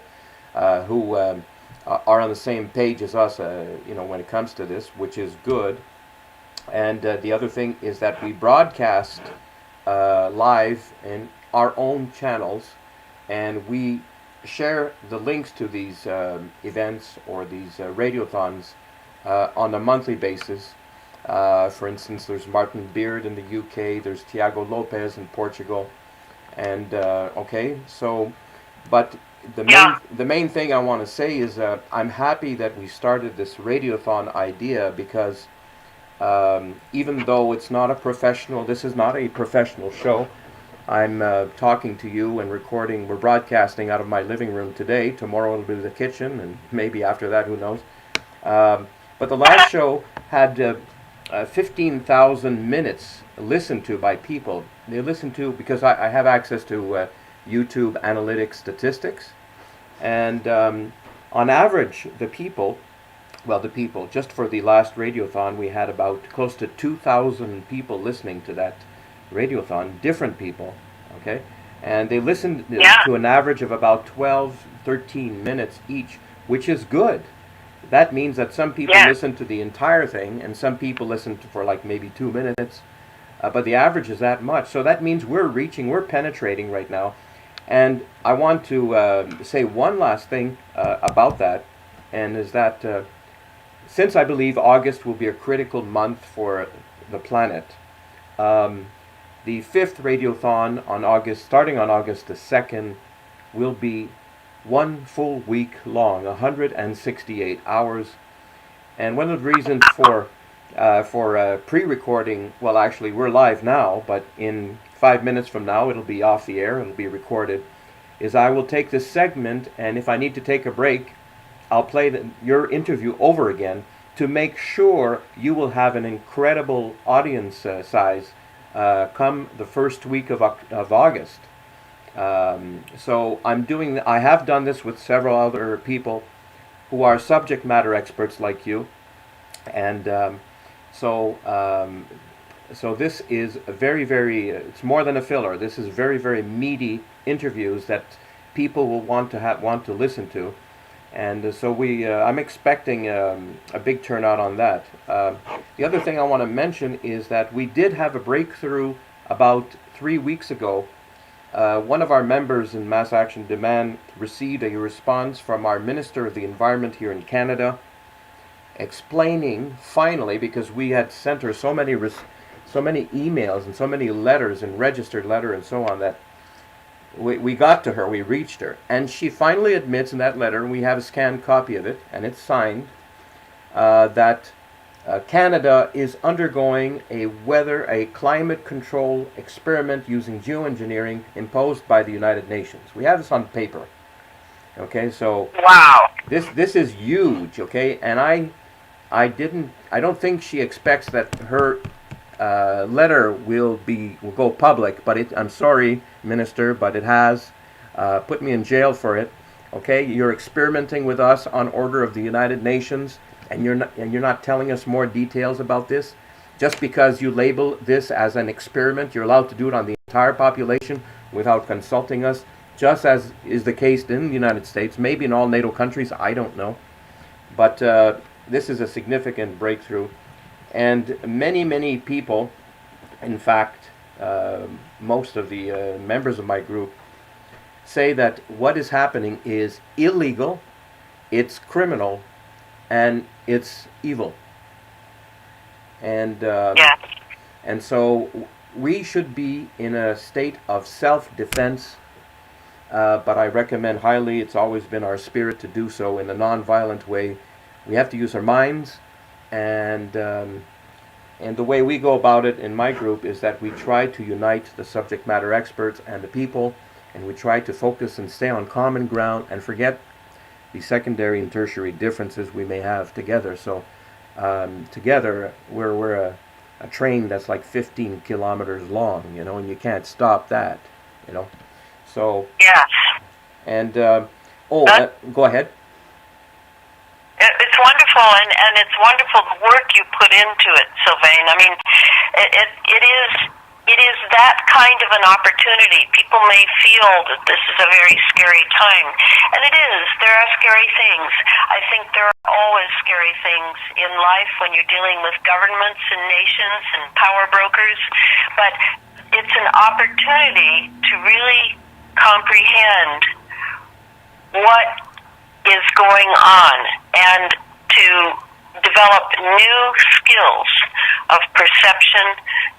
who are on the same page as us, when it comes to this, which is good. And the other thing is that we broadcast live in our own channels, and we share the links to these events or these radiothons on a monthly basis. For instance, there's Martin Beard in the UK, there's Tiago Lopez in Portugal, and but the main thing I want to say is I'm happy that we started this radiothon idea, because even though it's not this is not a professional show. I'm talking to you and recording. We're broadcasting out of my living room today. Tomorrow it'll be the kitchen, and maybe after that, who knows. But the last show had 15,000 minutes listened to by people. They listened to, because I have access to YouTube analytics statistics. And on average, the people, just for the last radiothon, we had about close to 2,000 people listening to that radiothon, different people, okay? And they listened to an average of about 12, 13 minutes each, which is good. That means that some people listen to the entire thing, and some people listen for like maybe 2 minutes, but the average is that much. So that means we're penetrating right now. And I want to say one last thing about that, and is that since I believe August will be a critical month for the planet, the 5th Radiothon starting on August the 2nd, will be 1 full week long, 168 hours. And one of the reasons for pre-recording, well, actually we're live now, but in 5 minutes from now it'll be off the air, it'll be recorded, is I will take this segment, and if I need to take a break, I'll play your interview over again to make sure you will have an incredible audience size come the first week of August. So I have done this with several other people who are subject matter experts like you, and so this is a very, very, it's more than a filler. This is very, very meaty interviews that people will want to listen to. And so I'm expecting a big turnout on that. The other thing I want to mention is that we did have a breakthrough about 3 weeks ago. One of our members in Mass Action Demand received a response from our Minister of the Environment here in Canada, explaining finally, because we had sent her so many emails and so many letters and registered letter and so on, that we got to her, we reached her, and she finally admits in that letter, and we have a scanned copy of it, and it's signed, that Canada is undergoing a climate control experiment using geoengineering imposed by the United Nations. We have this on paper. Okay, so wow, this is huge. Okay, and I don't think she expects that her letter will go public, but I'm sorry, Minister, but it has put me in jail for it. Okay, you're experimenting with us on order of the United Nations, and you're not telling us more details about this. Just because you label this as an experiment, you're allowed to do it on the entire population without consulting us, just as is the case in the United States, maybe in all NATO countries, I don't know. But this is a significant breakthrough. And many, many people, in fact, most of the members of my group, say that what is happening is illegal, it's criminal, and it's evil. And so we should be in a state of self-defense, but I recommend highly, it's always been our spirit to do so in a non-violent way. We have to use our minds, and the way we go about it in my group is that we try to unite the subject matter experts and the people, and we try to focus and stay on common ground and forget the secondary and tertiary differences we may have together. So together we're a train that's like 15 kilometers long, and you can't stop that, So yes, and go ahead. It's wonderful, and it's wonderful the work you put into it, Sylvain. I mean, it is that kind of an opportunity. People may feel that this is a very scary time, and it is. There are scary things. I think there are always scary things in life when you're dealing with governments and nations and power brokers, but it's an opportunity to really comprehend what is going on and to develop new skills of perception,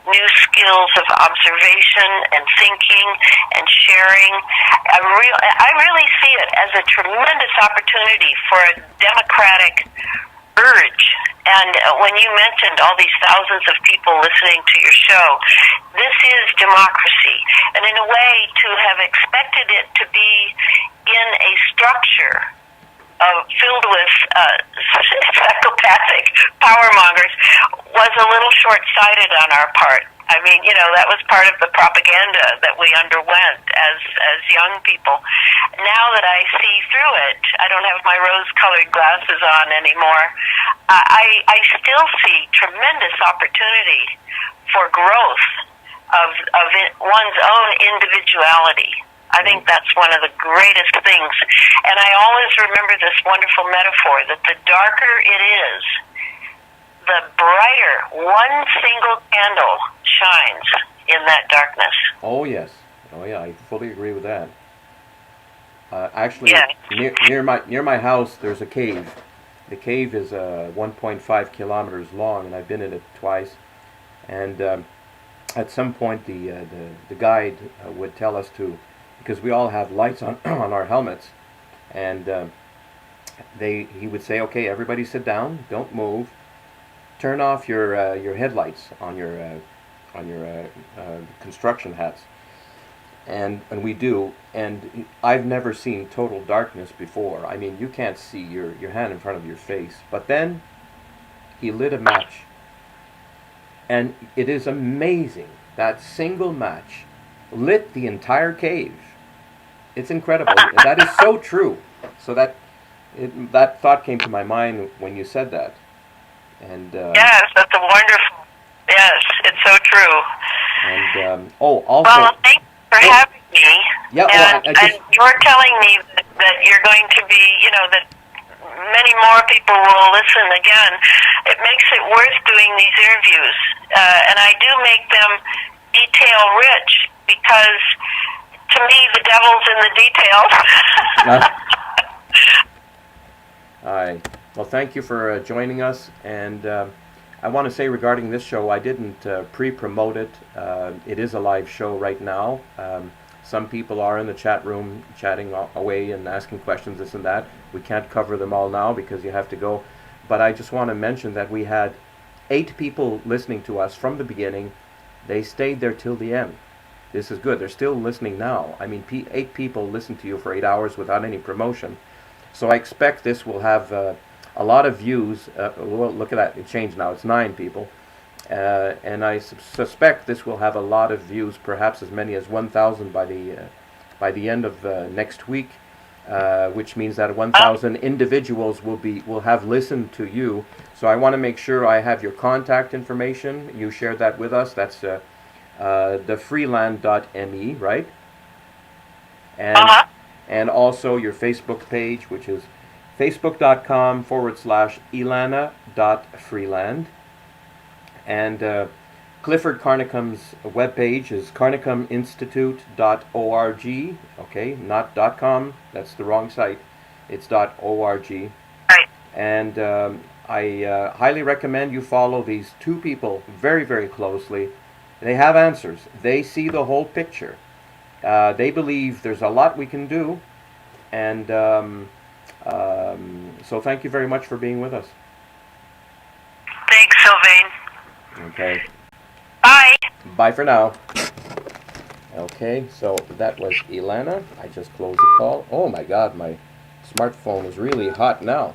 new skills of observation and thinking and sharing. I really see it as a tremendous opportunity for a democratic urge. And when you mentioned all these thousands of people listening to your show, this is democracy. And in a way, to have expected it to be in a structure filled with psychopathic power mongers was a little short-sighted on our part. I mean, that was part of the propaganda that we underwent as young people. Now that I see through it, I don't have my rose-colored glasses on anymore. I still see tremendous opportunity for growth of one's own individuality. I think that's one of the greatest things. And I always remember this wonderful metaphor that the darker it is, the brighter one single candle shines in that darkness. Oh yes, oh yeah, I fully agree with that. Actually, Yeah. near my house, there's a cave. The cave is 1.5 kilometers long, and I've been in it twice. And at some point, the guide would tell us to, because we all have lights on on our helmets, and he would say, "Okay, everybody sit down, don't move, turn off your headlights on your construction hats." And we do, and I've never seen total darkness before. I mean, you can't see your hand in front of your face. But then he lit a match, and it is amazing. That single match lit the entire cave. It's incredible. That is so true. So that thought came to my mind when you said that. And yes, that's a wonderful. Yes, it's so true. And also. Well, thanks for having me. Yeah, and you're telling me that you're going to be, that many more people will listen again. It makes it worth doing these interviews, and I do make them detail rich because, to me, the devil's in the details. Well, thank you for joining us, and I want to say regarding this show, I didn't pre-promote it. It is a live show right now. Some people are in the chat room chatting away and asking questions, this and that. We can't cover them all now because you have to go. But I just want to mention that we had 8 people listening to us from the beginning. They stayed there till the end. This is good. They're still listening now. I mean, 8 people listened to you for 8 hours without any promotion. So I expect this will have a lot of views. Well, look at that. It changed now. It's 9 people. And I suspect this will have a lot of views, perhaps as many as 1,000 by the end of next week, which means that 1,000 individuals will have listened to you. So I want to make sure I have your contact information. You shared that with us. That's thefreeland.me, right? And also your Facebook page, which is facebook.com/Elana.Freeland. And Clifford Carnicom's webpage is carnicominstitute.org. Okay, not .com. That's the wrong site. It's .org. Right. And I highly recommend you follow these 2 people very, very closely. They have answers. They see the whole picture. They believe there's a lot we can do. And so thank you very much for being with us. Thanks, Sylvain. Okay. Bye. Bye for now. Okay, so that was Elana. I just closed the call. Oh my God, my smartphone is really hot now.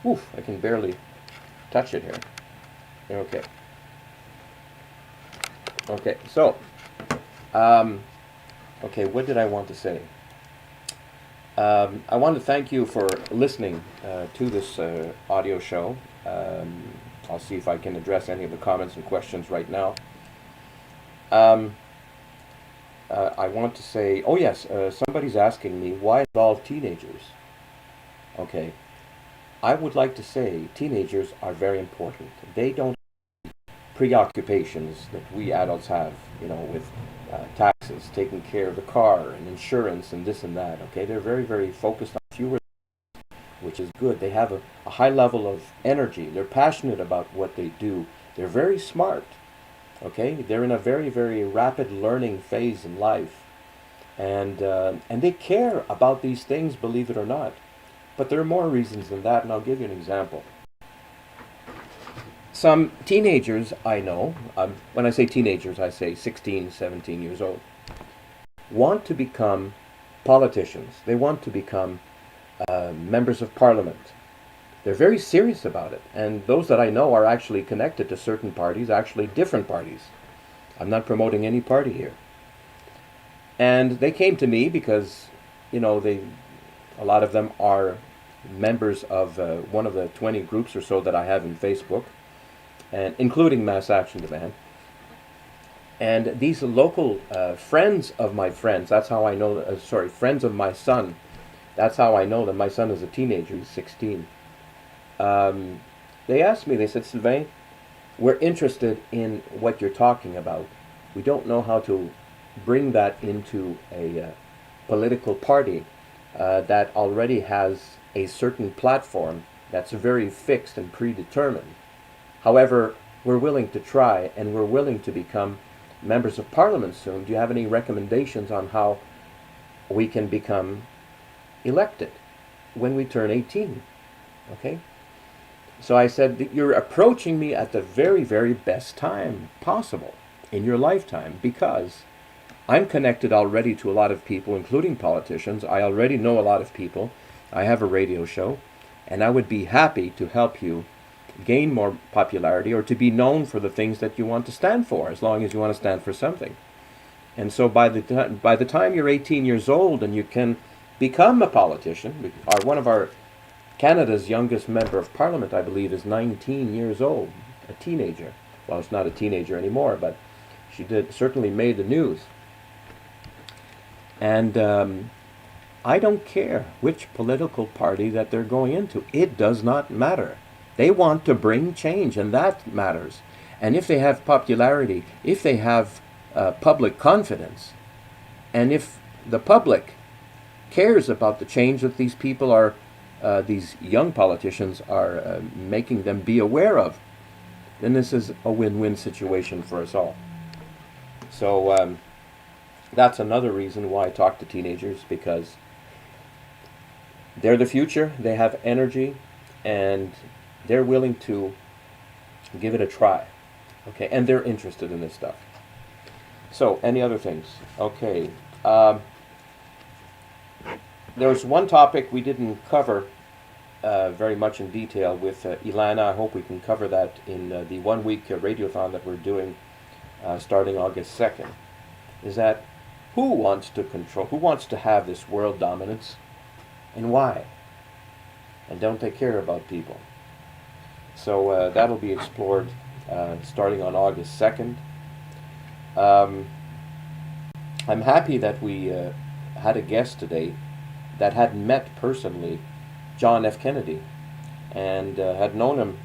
Oof, I can barely touch it here. Okay. Okay, so, okay, what did I want to say? I want to thank you for listening to this audio show. I'll see if I can address any of the comments and questions right now. I want to say, oh yes, somebody's asking me, why involve teenagers? Okay, I would like to say teenagers are very important. They don't have preoccupations that we adults have, with taxes, taking care of the car and insurance and this and that. Okay, they're very, very focused on fewer, which is good. They have a high level of energy. They're passionate about what they do. They're very smart. Okay, they're in a very, very rapid learning phase in life, and they care about these things, believe it or not. But there are more reasons than that, and I'll give you an example. Some teenagers I know, when I say teenagers, I say 16, 17 years old, want to become politicians. They want to become members of parliament. They're very serious about it. And those that I know are actually connected to certain parties, actually different parties. I'm not promoting any party here. And they came to me because, a lot of them are members of one of the 20 groups or so that I have in Facebook, and including Mass Action Demand. And these local friends of my friends, that's how I know, friends of my son, that's how I know them. My son is a teenager, he's 16. They asked me, they said, Sylvain, we're interested in what you're talking about. We don't know how to bring that into a political party that already has a certain platform that's very fixed and predetermined. However, we're willing to try, and we're willing to become members of parliament soon. Do you have any recommendations on how we can become elected when we turn 18? Okay? So I said that you're approaching me at the very, very best time possible in your lifetime, because I'm connected already to a lot of people, including politicians. I already know a lot of people. I have a radio show, and I would be happy to help you gain more popularity, or to be known for the things that you want to stand for, as long as you want to stand for something. And so by the time you're 18 years old and you can become a politician, one of our Canada's youngest member of parliament, I believe, is 19 years old, a teenager. Well, it's not a teenager anymore, but she certainly made the news. And I don't care which political party that they're going into. It does not matter. They want to bring change, and that matters. And if they have popularity, if they have public confidence, and if the public cares about the change that these people are, these young politicians are making them be aware of, then this is a win-win situation for us all. So that's another reason why I talk to teenagers, because they're the future, they have energy, and they're willing to give it a try. Okay, and they're interested in this stuff. So, any other things? Okay. There was one topic we didn't cover very much in detail with Elana. I hope we can cover that in the 1 week radiothon that we're doing starting August 2nd. Is that who wants to have this world dominance, and why? And don't they care about people? So that'll be explored starting on August 2nd. I'm happy that we had a guest today that had met personally John F. Kennedy, and had known him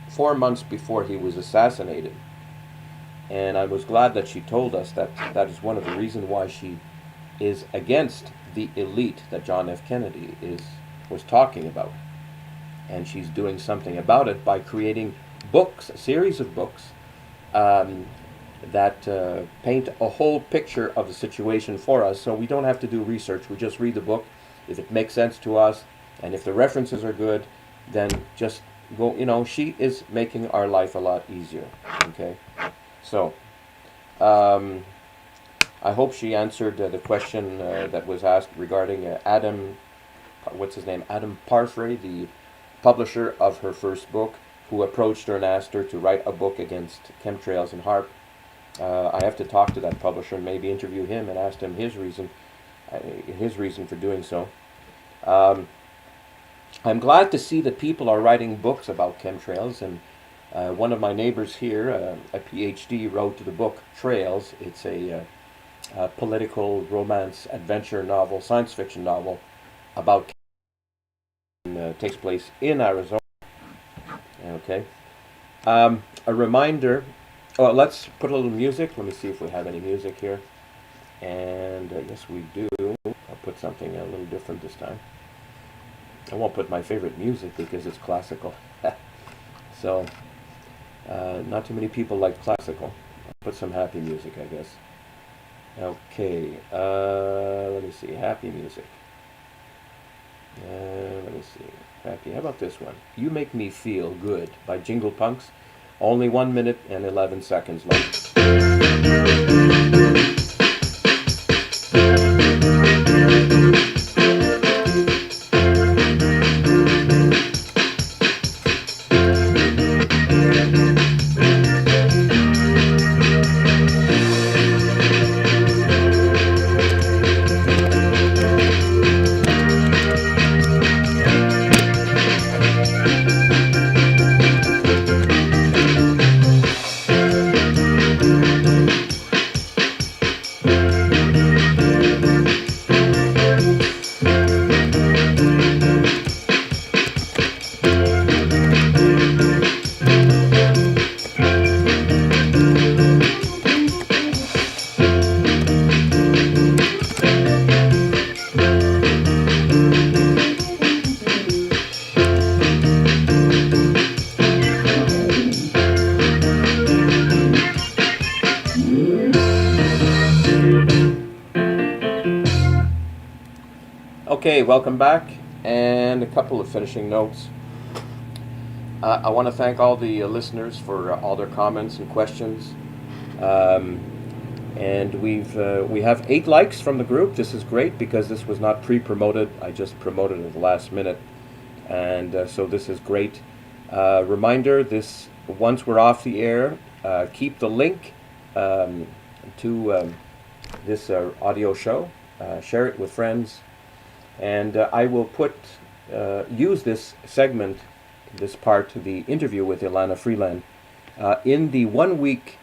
4 months before he was assassinated. And I was glad that she told us that that is one of the reasons why she is against the elite that John F. Kennedy was talking about. And she's doing something about it by creating books, a series of books, that paint a whole picture of the situation for us, so we don't have to do research. We just read the book. If it makes sense to us, and if the references are good, then just go. She is making our life a lot easier. Okay, so I hope she answered the question that was asked regarding Adam Parfrey, the publisher of her first book, who approached her and asked her to write a book against chemtrails and HARP. I have to talk to that publisher and maybe interview him and ask him his reason for doing so. I'm glad to see that people are writing books about chemtrails, and one of my neighbors here, a PhD, wrote the book Trails. It's a political romance adventure novel, science fiction novel about takes place in Arizona. Okay. A reminder. Oh, let's put a little music. Let me see if we have any music here. And yes, we do. I'll put something a little different this time. I won't put my favorite music because it's classical. So, not too many people like classical. I'll put some happy music, I guess. Okay. Let me see. Happy music. Let me see. Happy. How about this one? You Make Me Feel Good by Jingle Punks. Only 1 minute and 11 seconds long. Okay, welcome back, and a couple of finishing notes. I want to thank all the listeners for all their comments and questions. Um, and we have 8 likes from the group. This is great because this was not pre-promoted. I just promoted it at the last minute, and so this is great. Reminder: this once we're off the air, keep the link um, to this audio show. Share it with friends, and I will use this segment, this part of the interview with Elana Freeland, in the 1 week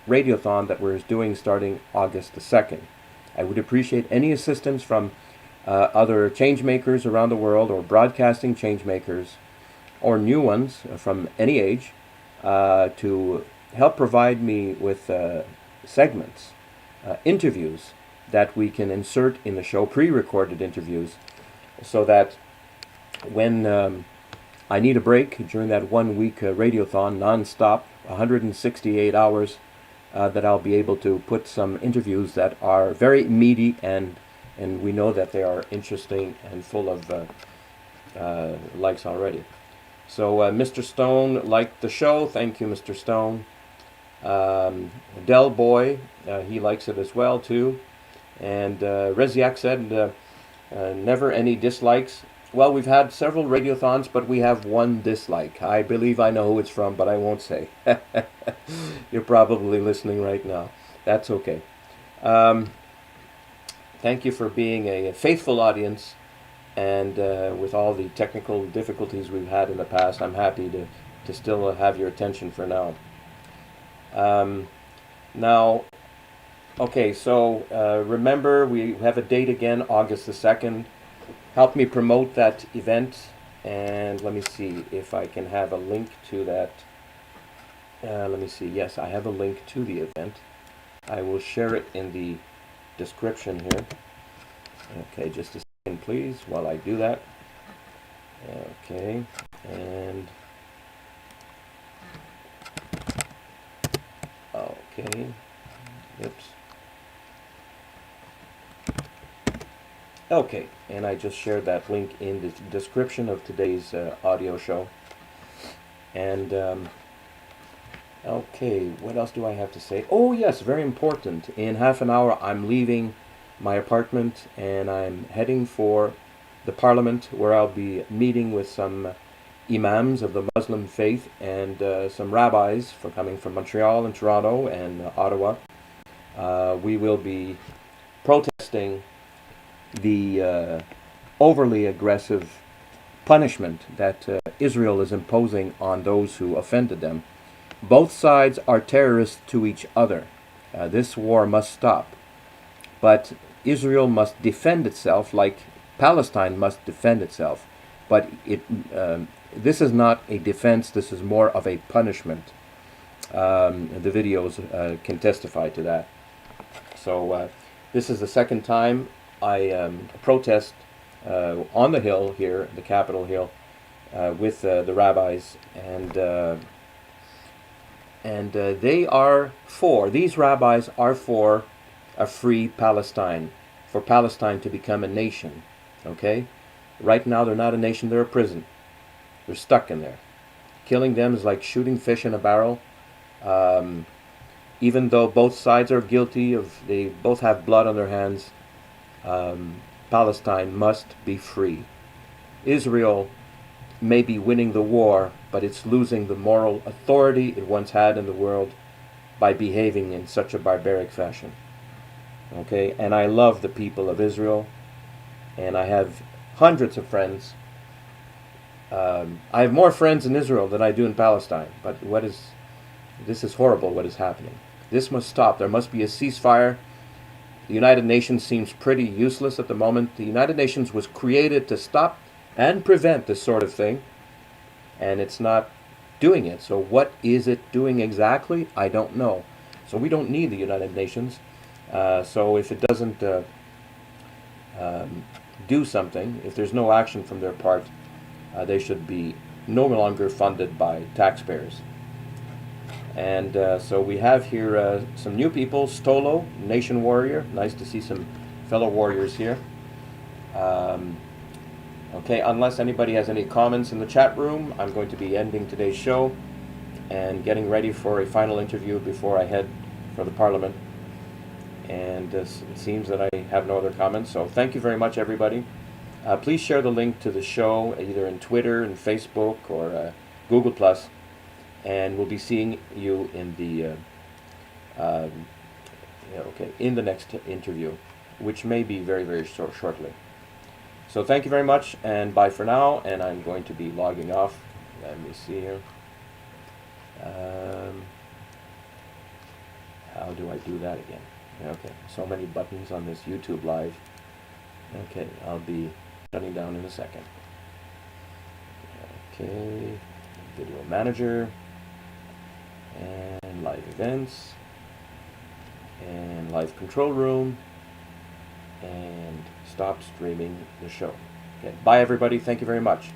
radiothon that we're doing starting August the 2nd. I would appreciate any assistance from other change makers around the world, or broadcasting change makers, or new ones from any age, to help provide me with segments, interviews that we can insert in the show, pre-recorded interviews, so that when I need a break during that 1 week radiothon, non-stop, 168 hours, that I'll be able to put some interviews that are very meaty, and we know that they are interesting and full of likes already. So Mr. Stone liked the show. Thank you, Mr. Stone. Del Boy, he likes it as well too. And Reziak said, never any dislikes. Well, we've had several radiothons, but we have 1 dislike. I believe I know who it's from, but I won't say. You're probably listening right now. That's okay. Thank you for being a faithful audience, and with all the technical difficulties we've had in the past, I'm happy to still have your attention for now. Now, okay, so remember, we have a date again, August the 2nd. Help me promote that event, and let me see if I can have a link to that. Let me see. Yes, I have a link to the event. I will share it in the description here. Okay, just a second, please, while I do that. Okay, and okay, oops. Okay, and I just shared that link in the description of today's audio show. And okay, what else do I have to say? Oh yes, very important. In half an hour I'm leaving my apartment and I'm heading for the Parliament, where I'll be meeting with some imams of the Muslim faith and some rabbis coming from Montreal and Toronto and Ottawa. We will be protesting the overly aggressive punishment that Israel is imposing on those who offended them. Both sides are terrorists to each other. This war must stop. But Israel must defend itself like Palestine must defend itself. But this is not a defense, this is more of a punishment. The videos can testify to that. So this is the second time I protest on the Hill here, the Capitol Hill, with the rabbis, and these rabbis are for a free Palestine, for Palestine to become a nation. Okay, right now they're not a nation; they're a prison. They're stuck in there. Killing them is like shooting fish in a barrel. Even though both sides are guilty they both have blood on their hands. Palestine must be free. Israel may be winning the war, but it's losing the moral authority it once had in the world by behaving in such a barbaric fashion. Okay, and I love the people of Israel, and I have hundreds of friends. I have more friends in Israel than I do in Palestine, but this is horrible what is happening. This must stop. There must be a ceasefire. The United Nations seems pretty useless at the moment. The United Nations was created to stop and prevent this sort of thing, and it's not doing it. So what is it doing exactly? I don't know. So we don't need the United Nations. So if it doesn't do something, if there's no action from their part, they should be no longer funded by taxpayers. And so we have here some new people. Stolo, Nation Warrior. Nice to see some fellow warriors here. Um, okay, unless anybody has any comments in the chat room, I'm going to be ending today's show and getting ready for a final interview before I head for the Parliament. And it seems that I have no other comments, so thank you very much, everybody. Please share the link to the show either in Twitter and Facebook or Google Plus, and we'll be seeing you in the in the next interview, which may be very, very shortly. So thank you very much, and bye for now. And I'm going to be logging off. Let me see here. How do I do that again? Okay, so many buttons on this YouTube Live. Okay, I'll be shutting down in a second. Okay, Video Manager, and Live Events, and Live Control Room, and stop streaming the show. Okay, bye everybody, thank you very much.